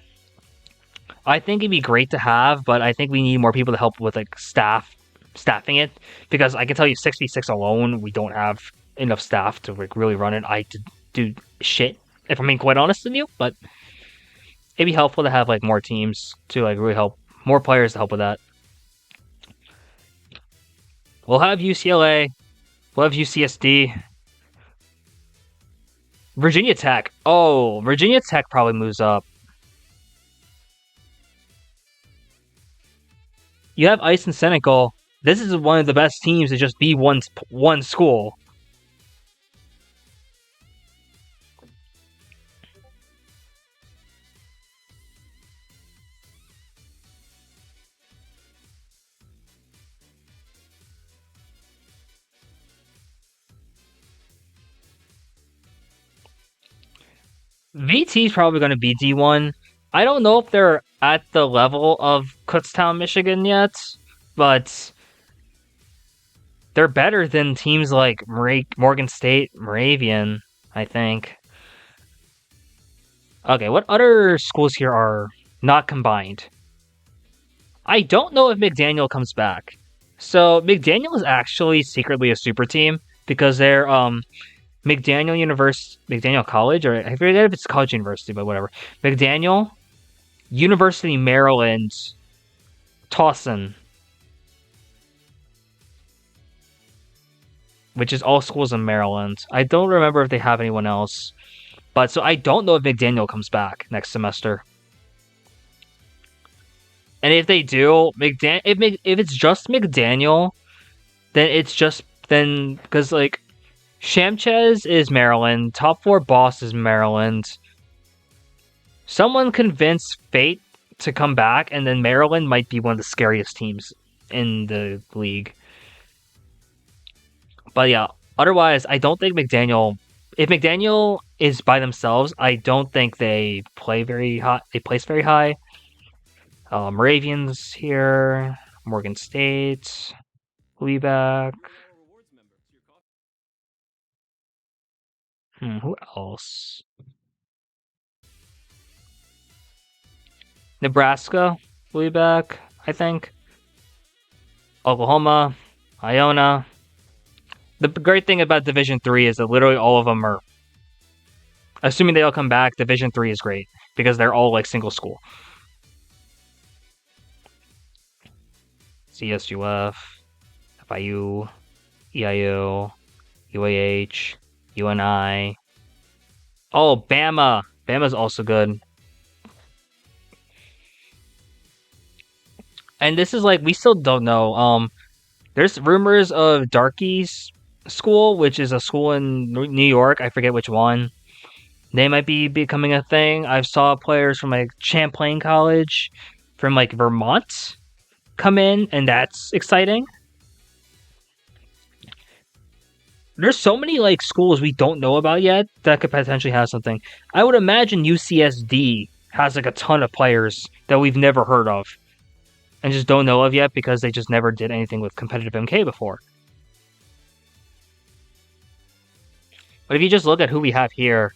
I think it'd be great to have, but I think we need more people to help with like staffing it, because I can tell you 66 alone, we don't have enough staff to like really run it. I do shit, if I'm being quite honest with you, but it'd be helpful to have like more teams to like really help, more players to help with that. We'll have UCLA, we'll have UCSD, Virginia Tech. Oh, Virginia Tech probably moves up. You have Ice and Senegal. This is one of the best teams to just be one school. VT is probably going to be D1. I don't know if they're at the level of Kutztown, Michigan yet, but they're better than teams like Morgan State, Moravian, I think. Okay, what other schools here are not combined? I don't know if McDaniel comes back. So McDaniel is actually secretly a super team because they're McDaniel College, or I forget if it's college university, but whatever. McDaniel, University Maryland, Towson, which is all schools in Maryland. I don't remember if they have anyone else, but so I don't know if McDaniel comes back next semester. And if they do, if it's just McDaniel, then because like Shamchez is Maryland, top 4 boss is Maryland. Someone convince Fate to come back, and then Maryland might be one of the scariest teams in the league. But yeah, otherwise, I don't think McDaniel. If McDaniel is by themselves, I don't think they play very high. They place very high. Moravians here, Morgan State, Leeback. Who else? Nebraska, Leeback, I think. Oklahoma, Iona. The great thing about Division 3 is that literally all of them are, assuming they all come back, Division 3 is great because they're all like single school. CSUF, FIU, EIU, UAH, UNI. Oh, Bama. Bama's also good. And this is like, we still don't know. There's rumors of Darky's school, which is a school in New York. I forget which one. They might be becoming a thing. I saw players from like Champlain College, from like Vermont, come in, and that's exciting. There's so many like schools we don't know about yet that could potentially have something. I would imagine UCSD has like a ton of players that we've never heard of and just don't know of yet because they just never did anything with competitive MK before. But if you just look at who we have here,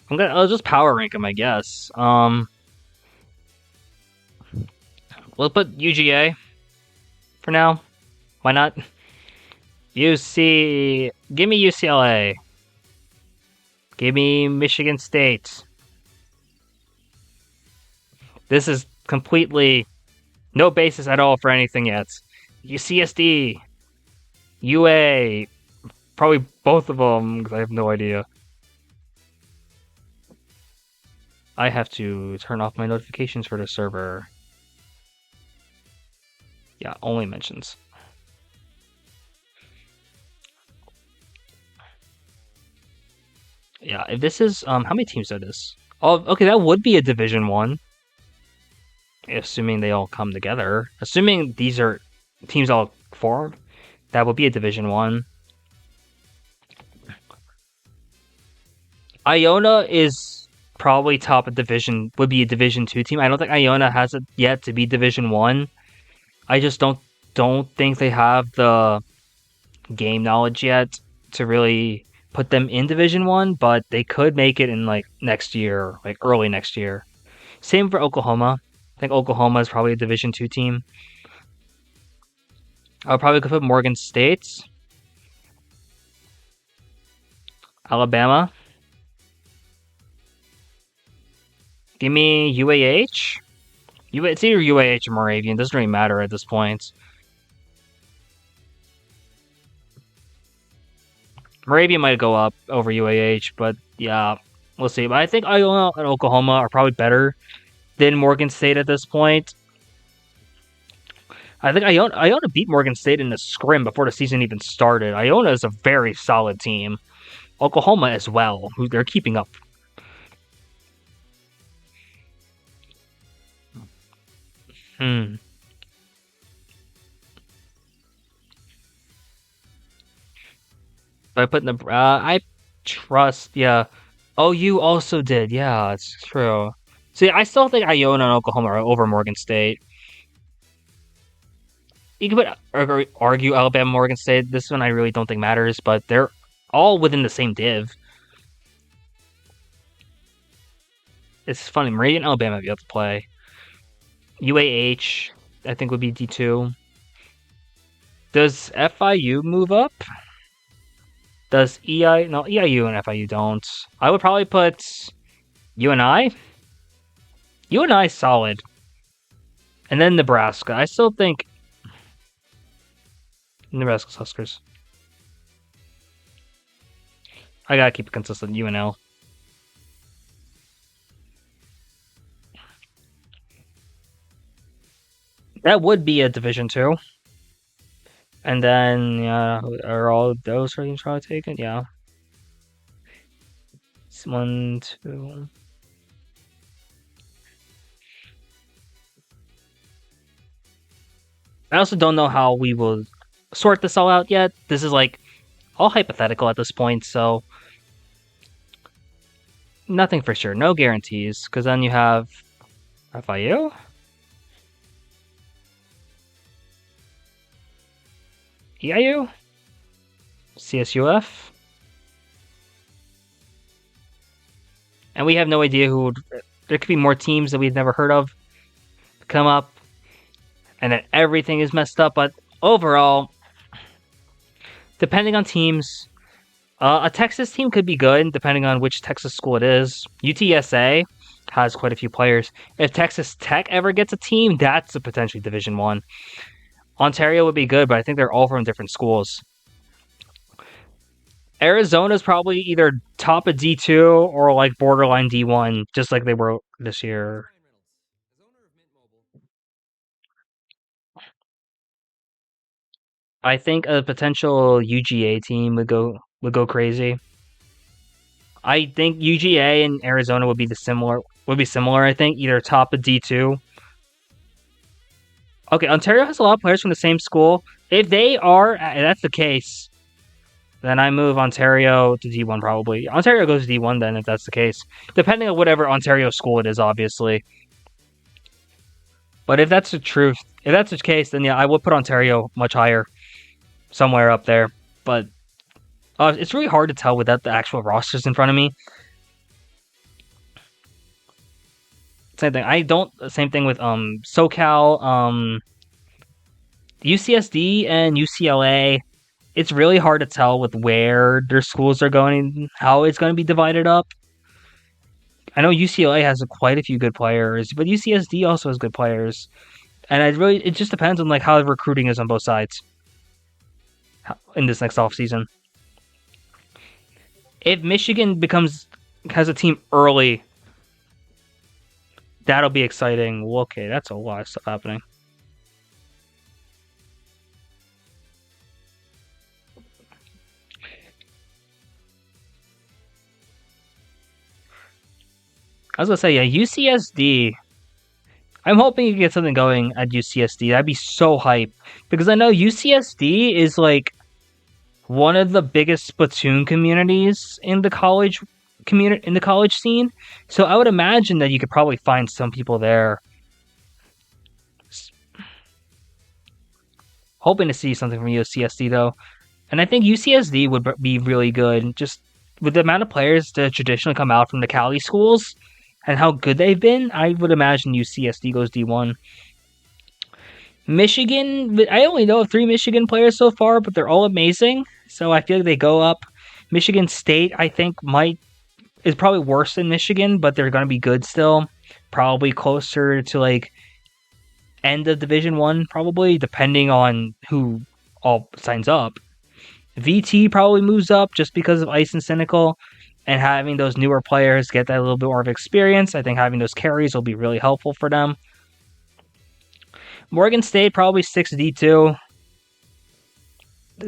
I'll just power rank them, I guess. We'll put UGA for now. Why not? UC, give me UCLA. Give me Michigan State. This is completely no basis at all for anything yet. UCSD, UA, probably both of them because I have no idea. I have to turn off my notifications for the server. Yeah, only mentions. Yeah, if this is how many teams are this? Oh, okay, that would be a Division 1. Assuming they all come together. Assuming these are teams all form, that would be a Division 1. Iona is probably top of division, would be a Division 2 team. I don't think Iona has it yet to be Division 1. I just don't think they have the game knowledge yet to really put them in Division 1, but they could make it in like next year, like early next year. Same for Oklahoma. I think Oklahoma is probably a Division 2 team. I would probably put Morgan State, Alabama. Give me UAH. It's either UAH or Moravian. Doesn't really matter at this point. Moravian might go up over UAH, but yeah, we'll see. But I think Iona and Oklahoma are probably better than Morgan State at this point. I think Iona beat Morgan State in the scrim before the season even started. Iona is a very solid team. Oklahoma as well, who they're keeping up. Hmm. So I put in the. I trust. Yeah. Oh, you also did. Yeah, it's true. See, I still think Iona and Oklahoma are over Morgan State. You could argue Alabama, Morgan State. This one I really don't think matters, but they're all within the same div. It's funny. Meridian, Alabama, be able to play. UAH, I think would be D2. Does FIU move up? Does EI? No, EIU and FIU don't. I would probably put UNI. UNI solid, and then Nebraska. I still think Nebraska's Huskers. I gotta keep it consistent. UNL. That would be a Division 2. And then, yeah, are all those ratings probably taken? Yeah. 1, 2. I also don't know how we will sort this all out yet. This is like all hypothetical at this point, so nothing for sure. No guarantees, because then you have FIU, EIU, CSUF, and we have no idea who would. There could be more teams that we've never heard of come up, and then everything is messed up. But overall, depending on teams, a Texas team could be good, depending on which Texas school it is. UTSA has quite a few players. If Texas Tech ever gets a team, that's a potentially Division 1. Ontario would be good, but I think they're all from different schools. Arizona's probably either top of D2 or like borderline D1, just like they were this year. I think a potential UGA team would go crazy. I think UGA and Arizona would be similar. I think either top of D2. Okay, Ontario has a lot of players from the same school. If that's the case, then I move Ontario to D1 probably. Ontario goes to D1 then if that's the case, depending on whatever Ontario school it is, obviously. But if that's the truth, if that's the case, then yeah, I would put Ontario much higher, somewhere up there. But it's really hard to tell without the actual rosters in front of me. Same thing. Same thing with SoCal, UCSD and UCLA. It's really hard to tell with where their schools are going, how it's going to be divided up. I know UCLA has quite a few good players, but UCSD also has good players, and it just depends on like how the recruiting is on both sides in this next offseason. If Michigan has a team early, that'll be exciting. Well, okay, that's a lot of stuff happening. I was gonna say, yeah, UCSD. I'm hoping you get something going at UCSD. That'd be so hype because I know UCSD is like one of the biggest Splatoon communities in the college scene. So I would imagine that you could probably find some people there. Hoping to see something from UCSD though, and I think UCSD would be really good. Just with the amount of players that traditionally come out from the Cali schools and how good they've been, I would imagine UCSD goes D1. Michigan, I only know of 3 Michigan players so far, but they're all amazing. So I feel like they go up. Michigan State, I think, is probably worse than Michigan, but they're going to be good still. Probably closer to like end of Division 1, probably, depending on who all signs up. VT probably moves up just because of Ice and Cynical, and having those newer players get that little bit more of experience. I think having those carries will be really helpful for them. Morgan State probably 6D2.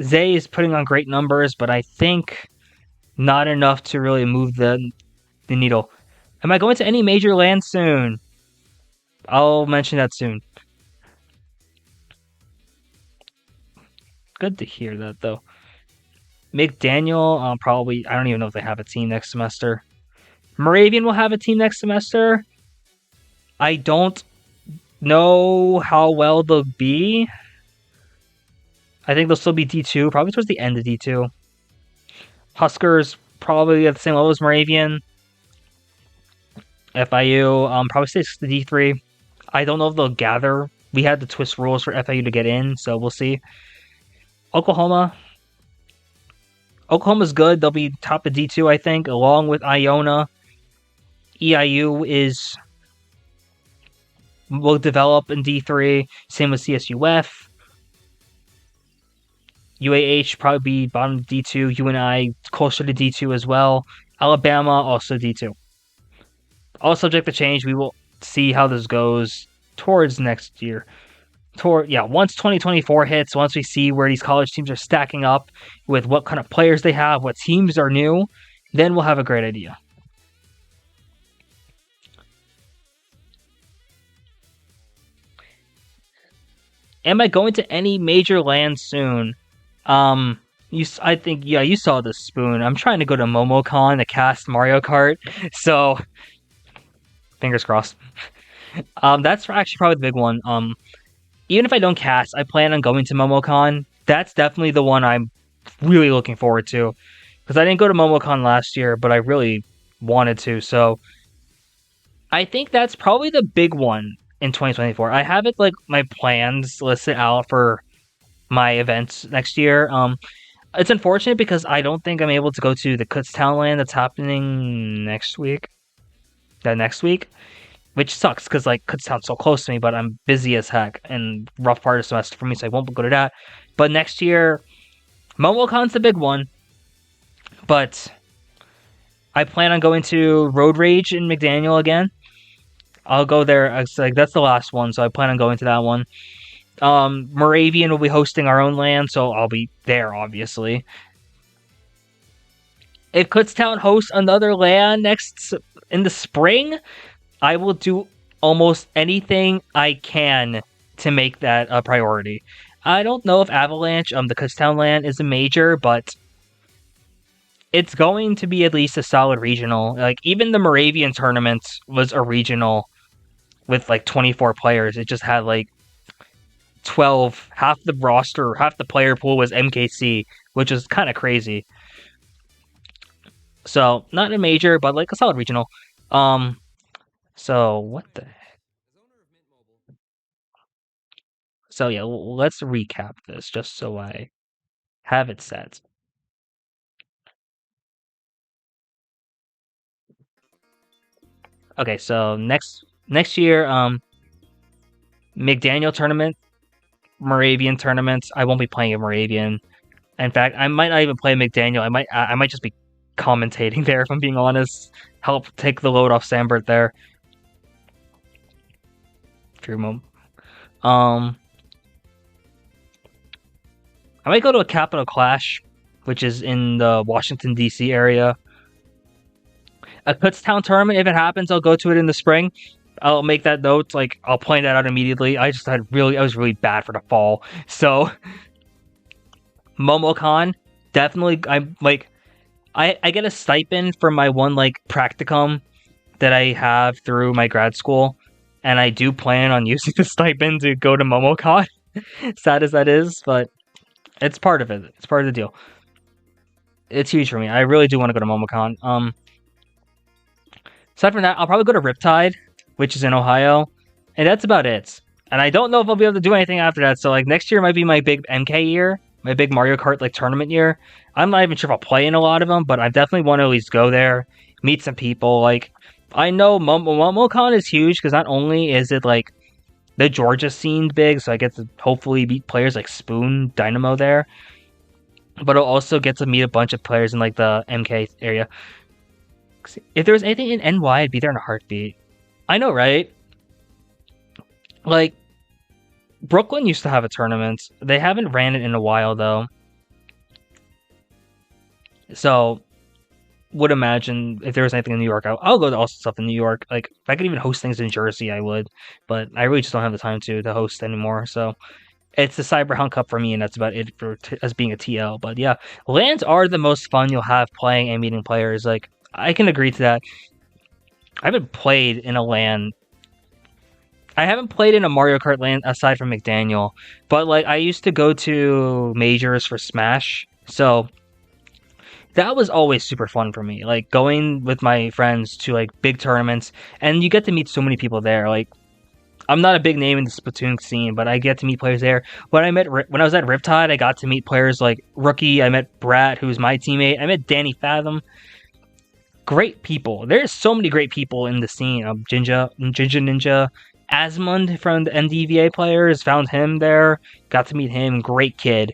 Zay is putting on great numbers, but I think not enough to really move the needle. Am I going to any major land soon? I'll mention that soon. Good to hear that, though. McDaniel, probably, I don't even know if they have a team next semester. Moravian will have a team next semester. I don't know how well they'll be. I think they'll still be D2, probably towards the end of D2. Huskers, probably at the same level as Moravian. FIU, probably stays to D3. I don't know if they'll gather. We had to twist rules for FIU to get in, so we'll see. Oklahoma's good. They'll be top of D2, I think, along with Iona. EIU will develop in D3. Same with CSUF. UAH probably be bottom D2. UNI closer to D2 as well. Alabama also D2. All subject to change. We will see how this goes towards next year. Once 2024 hits, once we see where these college teams are stacking up with what kind of players they have, what teams are new, then we'll have a great idea. Am I going to any major land soon? You saw the spoon. I'm trying to go to MomoCon to cast Mario Kart, so fingers crossed. That's actually probably the big one. Even if I don't cast, I plan on going to MomoCon. That's definitely the one I'm really looking forward to. Because I didn't go to MomoCon last year, but I really wanted to. So I think that's probably the big one in 2024. I have it like my plans listed out for my events next year. It's unfortunate because I don't think I'm able to go to the Kutztown land that's happening next week. Which sucks because like Kutztown's so close to me, but I'm busy as heck and rough part of the semester for me, so I won't go to that. But next year, MomoCon's the big one. But I plan on going to Road Rage in McDaniel again. I'll go there. It's like that's the last one, so I plan on going to that one. Moravian will be hosting our own land, so I'll be there, obviously. If Kutztown hosts another land in the spring, I will do almost anything I can to make that a priority. I don't know if Avalanche, the Kutztown land, is a major, but it's going to be at least a solid regional. Like, even the Moravian tournament was a regional with, like, 24 players. It just had, like, 12. Half the roster, half the player pool was MKC, which is kind of crazy. So, not a major, but, like, a solid regional. So, what the heck? So, yeah, let's recap this just so I have it set. Okay, so next year, McDaniel tournament, Moravian tournaments. I won't be playing a Moravian. In fact, I might not even play McDaniel. I might just be commentating there, if I'm being honest. Help take the load off Sambert there. True moment. I might go to a Capital Clash, which is in the Washington, D.C. area. A Kutztown tournament, if it happens, I'll go to it in the spring. I'll make that note. Like, I'll point that out immediately. I was really bad for the fall. So, MomoCon, definitely. I'm like, I get a stipend for my one like practicum that I have through my grad school, and I do plan on using the stipend to go to MomoCon. Sad as that is, but it's part of it. It's part of the deal. It's huge for me. I really do want to go to MomoCon. Aside from that, I'll probably go to Riptide, which is in Ohio, and that's about it. And I don't know if I'll be able to do anything after that. So like next year might be my big MK year, my big Mario Kart like tournament year. I'm not even sure if I'll play in a lot of them, but I definitely want to at least go there, meet some people. Like I know MomoCon is huge because not only is it like the Georgia scene big, so I get to hopefully meet players like Spoon, Dynamo there, but I'll also get to meet a bunch of players in like the MK area. If there was anything in NY, I'd be there in a heartbeat. I know, right? Like, Brooklyn used to have a tournament. They haven't ran it in a while, though. So, would imagine if there was anything in New York, I'll go to all stuff in New York. Like, if I could even host things in Jersey, I would. But I really just don't have the time to host anymore. So, it's the Cyber Hunt Cup for me, and that's about it for as being a TL. But yeah, LANs are the most fun you'll have playing and meeting players. Like, I can agree to that. I haven't played in a LAN. I haven't played in a Mario Kart LAN aside from McDaniel, but like I used to go to majors for Smash, so that was always super fun for me. Like going with my friends to like big tournaments, and you get to meet so many people there. Like I'm not a big name in the Splatoon scene, but I get to meet players there. When I was at Riptide, I got to meet players like Rookie. I met Brat, who's my teammate. I met Danny Fathom. Great people. There's so many great people in the scene. Jinja Ninja, Asmund from the MDVA players, found him there. Got to meet him. Great kid.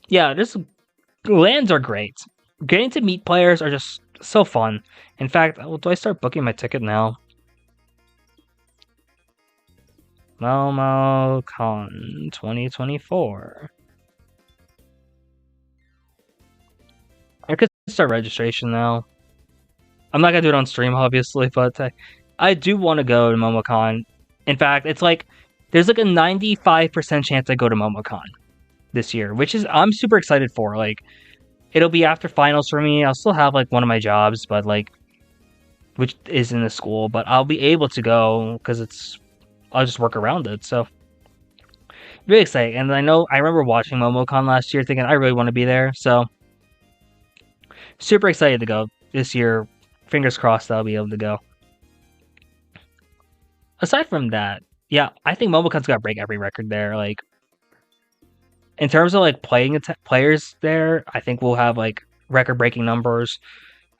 Yeah, LANs are great. Getting to meet players are just so fun. In fact, do I start booking my ticket now? MomoCon 2024. I could start registration now. I'm not gonna do it on stream, obviously, but I do want to go to MomoCon. In fact, it's like there's like a 95% chance I go to MomoCon this year, which is I'm super excited for. Like, it'll be after finals for me. I'll still have like one of my jobs, but like, which is in the school, but I'll be able to go because I'll just work around it. So really exciting. And I remember watching MomoCon last year, thinking I really want to be there. So super excited to go this year. Fingers crossed I'll be able to go. Aside from that, yeah, I think MomoCon's got to break every record there. Like, in terms of like playing players there, I think we'll have like record-breaking numbers.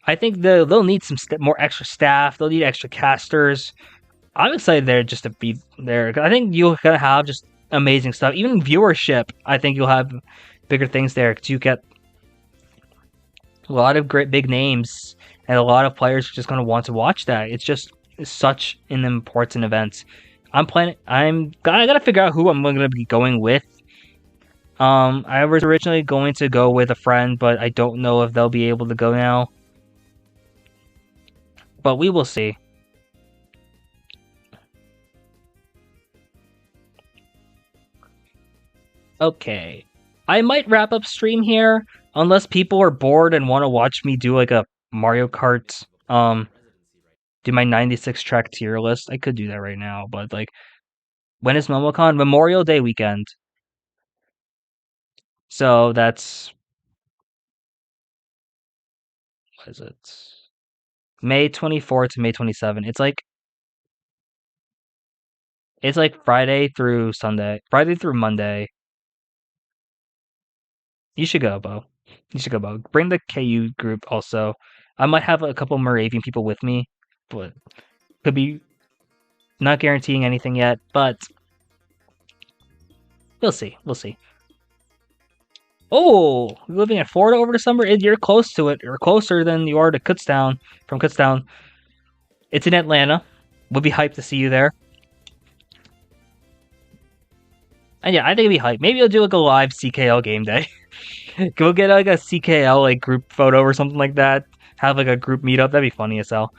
I think they'll need some more extra staff. They'll need extra casters. I'm excited there just to be there. I think you're gonna have just amazing stuff. Even viewership, I think you'll have bigger things there because you get a lot of great big names and a lot of players are just gonna want to watch that. It's just such an important event. I gotta figure out who I'm gonna be going with. I was originally going to go with a friend, but I don't know if they'll be able to go now. But we will see. Okay. I might wrap up stream here, unless people are bored and want to watch me do like a Mario Kart, do my 96 track tier list. I could do that right now, but like, when is MomoCon? Memorial Day weekend. So that's, what is it? May 24th to May 27th. It's like Friday through Friday through Monday. You should go, Bo. You should go, Bo. Bring the KU group also. I might have a couple Moravian people with me, but could be not guaranteeing anything yet, but we'll see. We'll see. Oh, you're living in Florida over the summer? You're close to it. You're closer than you are to Kutztown. From Kutztown. It's in Atlanta. Would be hyped to see you there. And yeah, I think it'd be hyped. Maybe I'll do like a live CKL GameDay. Go get like a CKL like group photo or something like that. Have like a group meetup. That'd be funny as hell.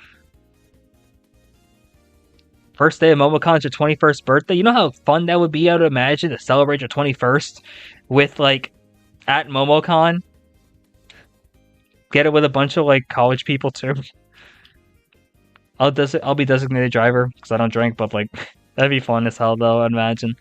First day of MomoCon, your 21st birthday. You know how fun that would be, I would imagine, to celebrate your 21st with like at MomoCon. Get it with a bunch of like college people too. I'll be designated driver because I don't drink, but like that'd be fun as hell though, I'd imagine.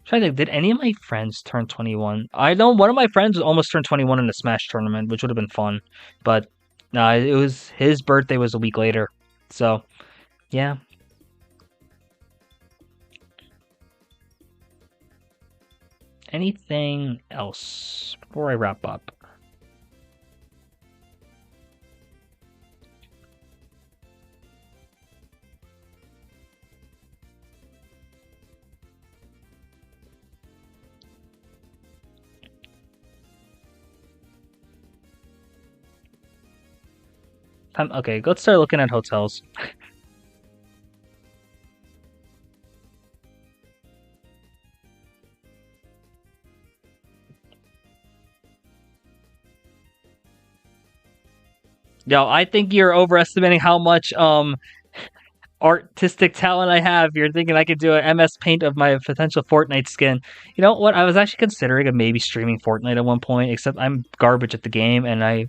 Trying to think, did any of my friends turn 21? I know one of my friends almost turned 21 in the Smash tournament, which would have been fun. But no, it was his birthday was a week later. So yeah. Anything else before I wrap up? Okay, let's start looking at hotels. Yo, I think you're overestimating how much artistic talent I have. You're thinking I could do an MS Paint of my potential Fortnite skin. You know what? I was actually considering of maybe streaming Fortnite at one point, except I'm garbage at the game and I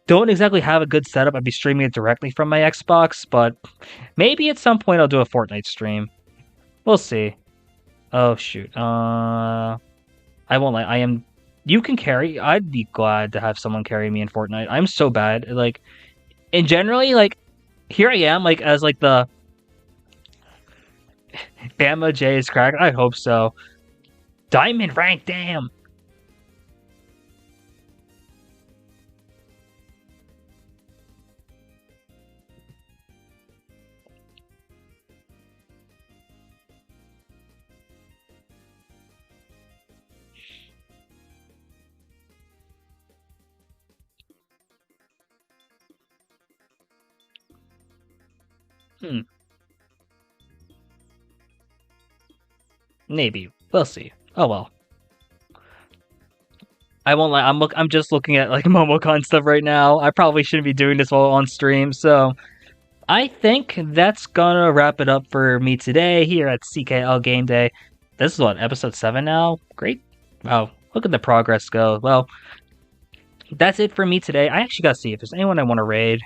don't exactly have a good setup. I'd be streaming it directly from my Xbox, but maybe at some point I'll do a Fortnite stream. We'll see. Oh shoot. I won't lie. I am. You can carry. I'd be glad to have someone carry me in Fortnite. I'm so bad. Like, and generally, like, here I am, like as like the Bama J is cracked. I hope so. Diamond rank, damn. Maybe. We'll see. Oh well. I won't lie. I'm just looking at like MomoCon stuff right now. I probably shouldn't be doing this while on stream. So I think that's gonna wrap it up for me today here at CKL GameDay. This is what, episode 7 now? Great. Wow. Look at the progress go. Well, that's it for me today. I actually gotta see if there's anyone I want to raid.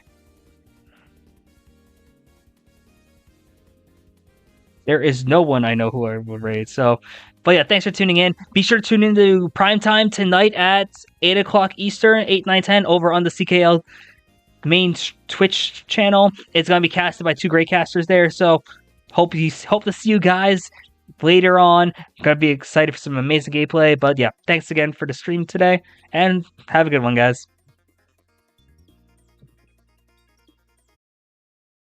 There is no one I know who I would raid. So, but yeah, thanks for tuning in. Be sure to tune into primetime tonight at 8 o'clock Eastern, 8, 9, 10 over on the CKL main Twitch channel. It's going to be casted by two great casters there. So, hope to see you guys later on. Gonna be excited for some amazing gameplay. But yeah, thanks again for the stream today, and have a good one, guys.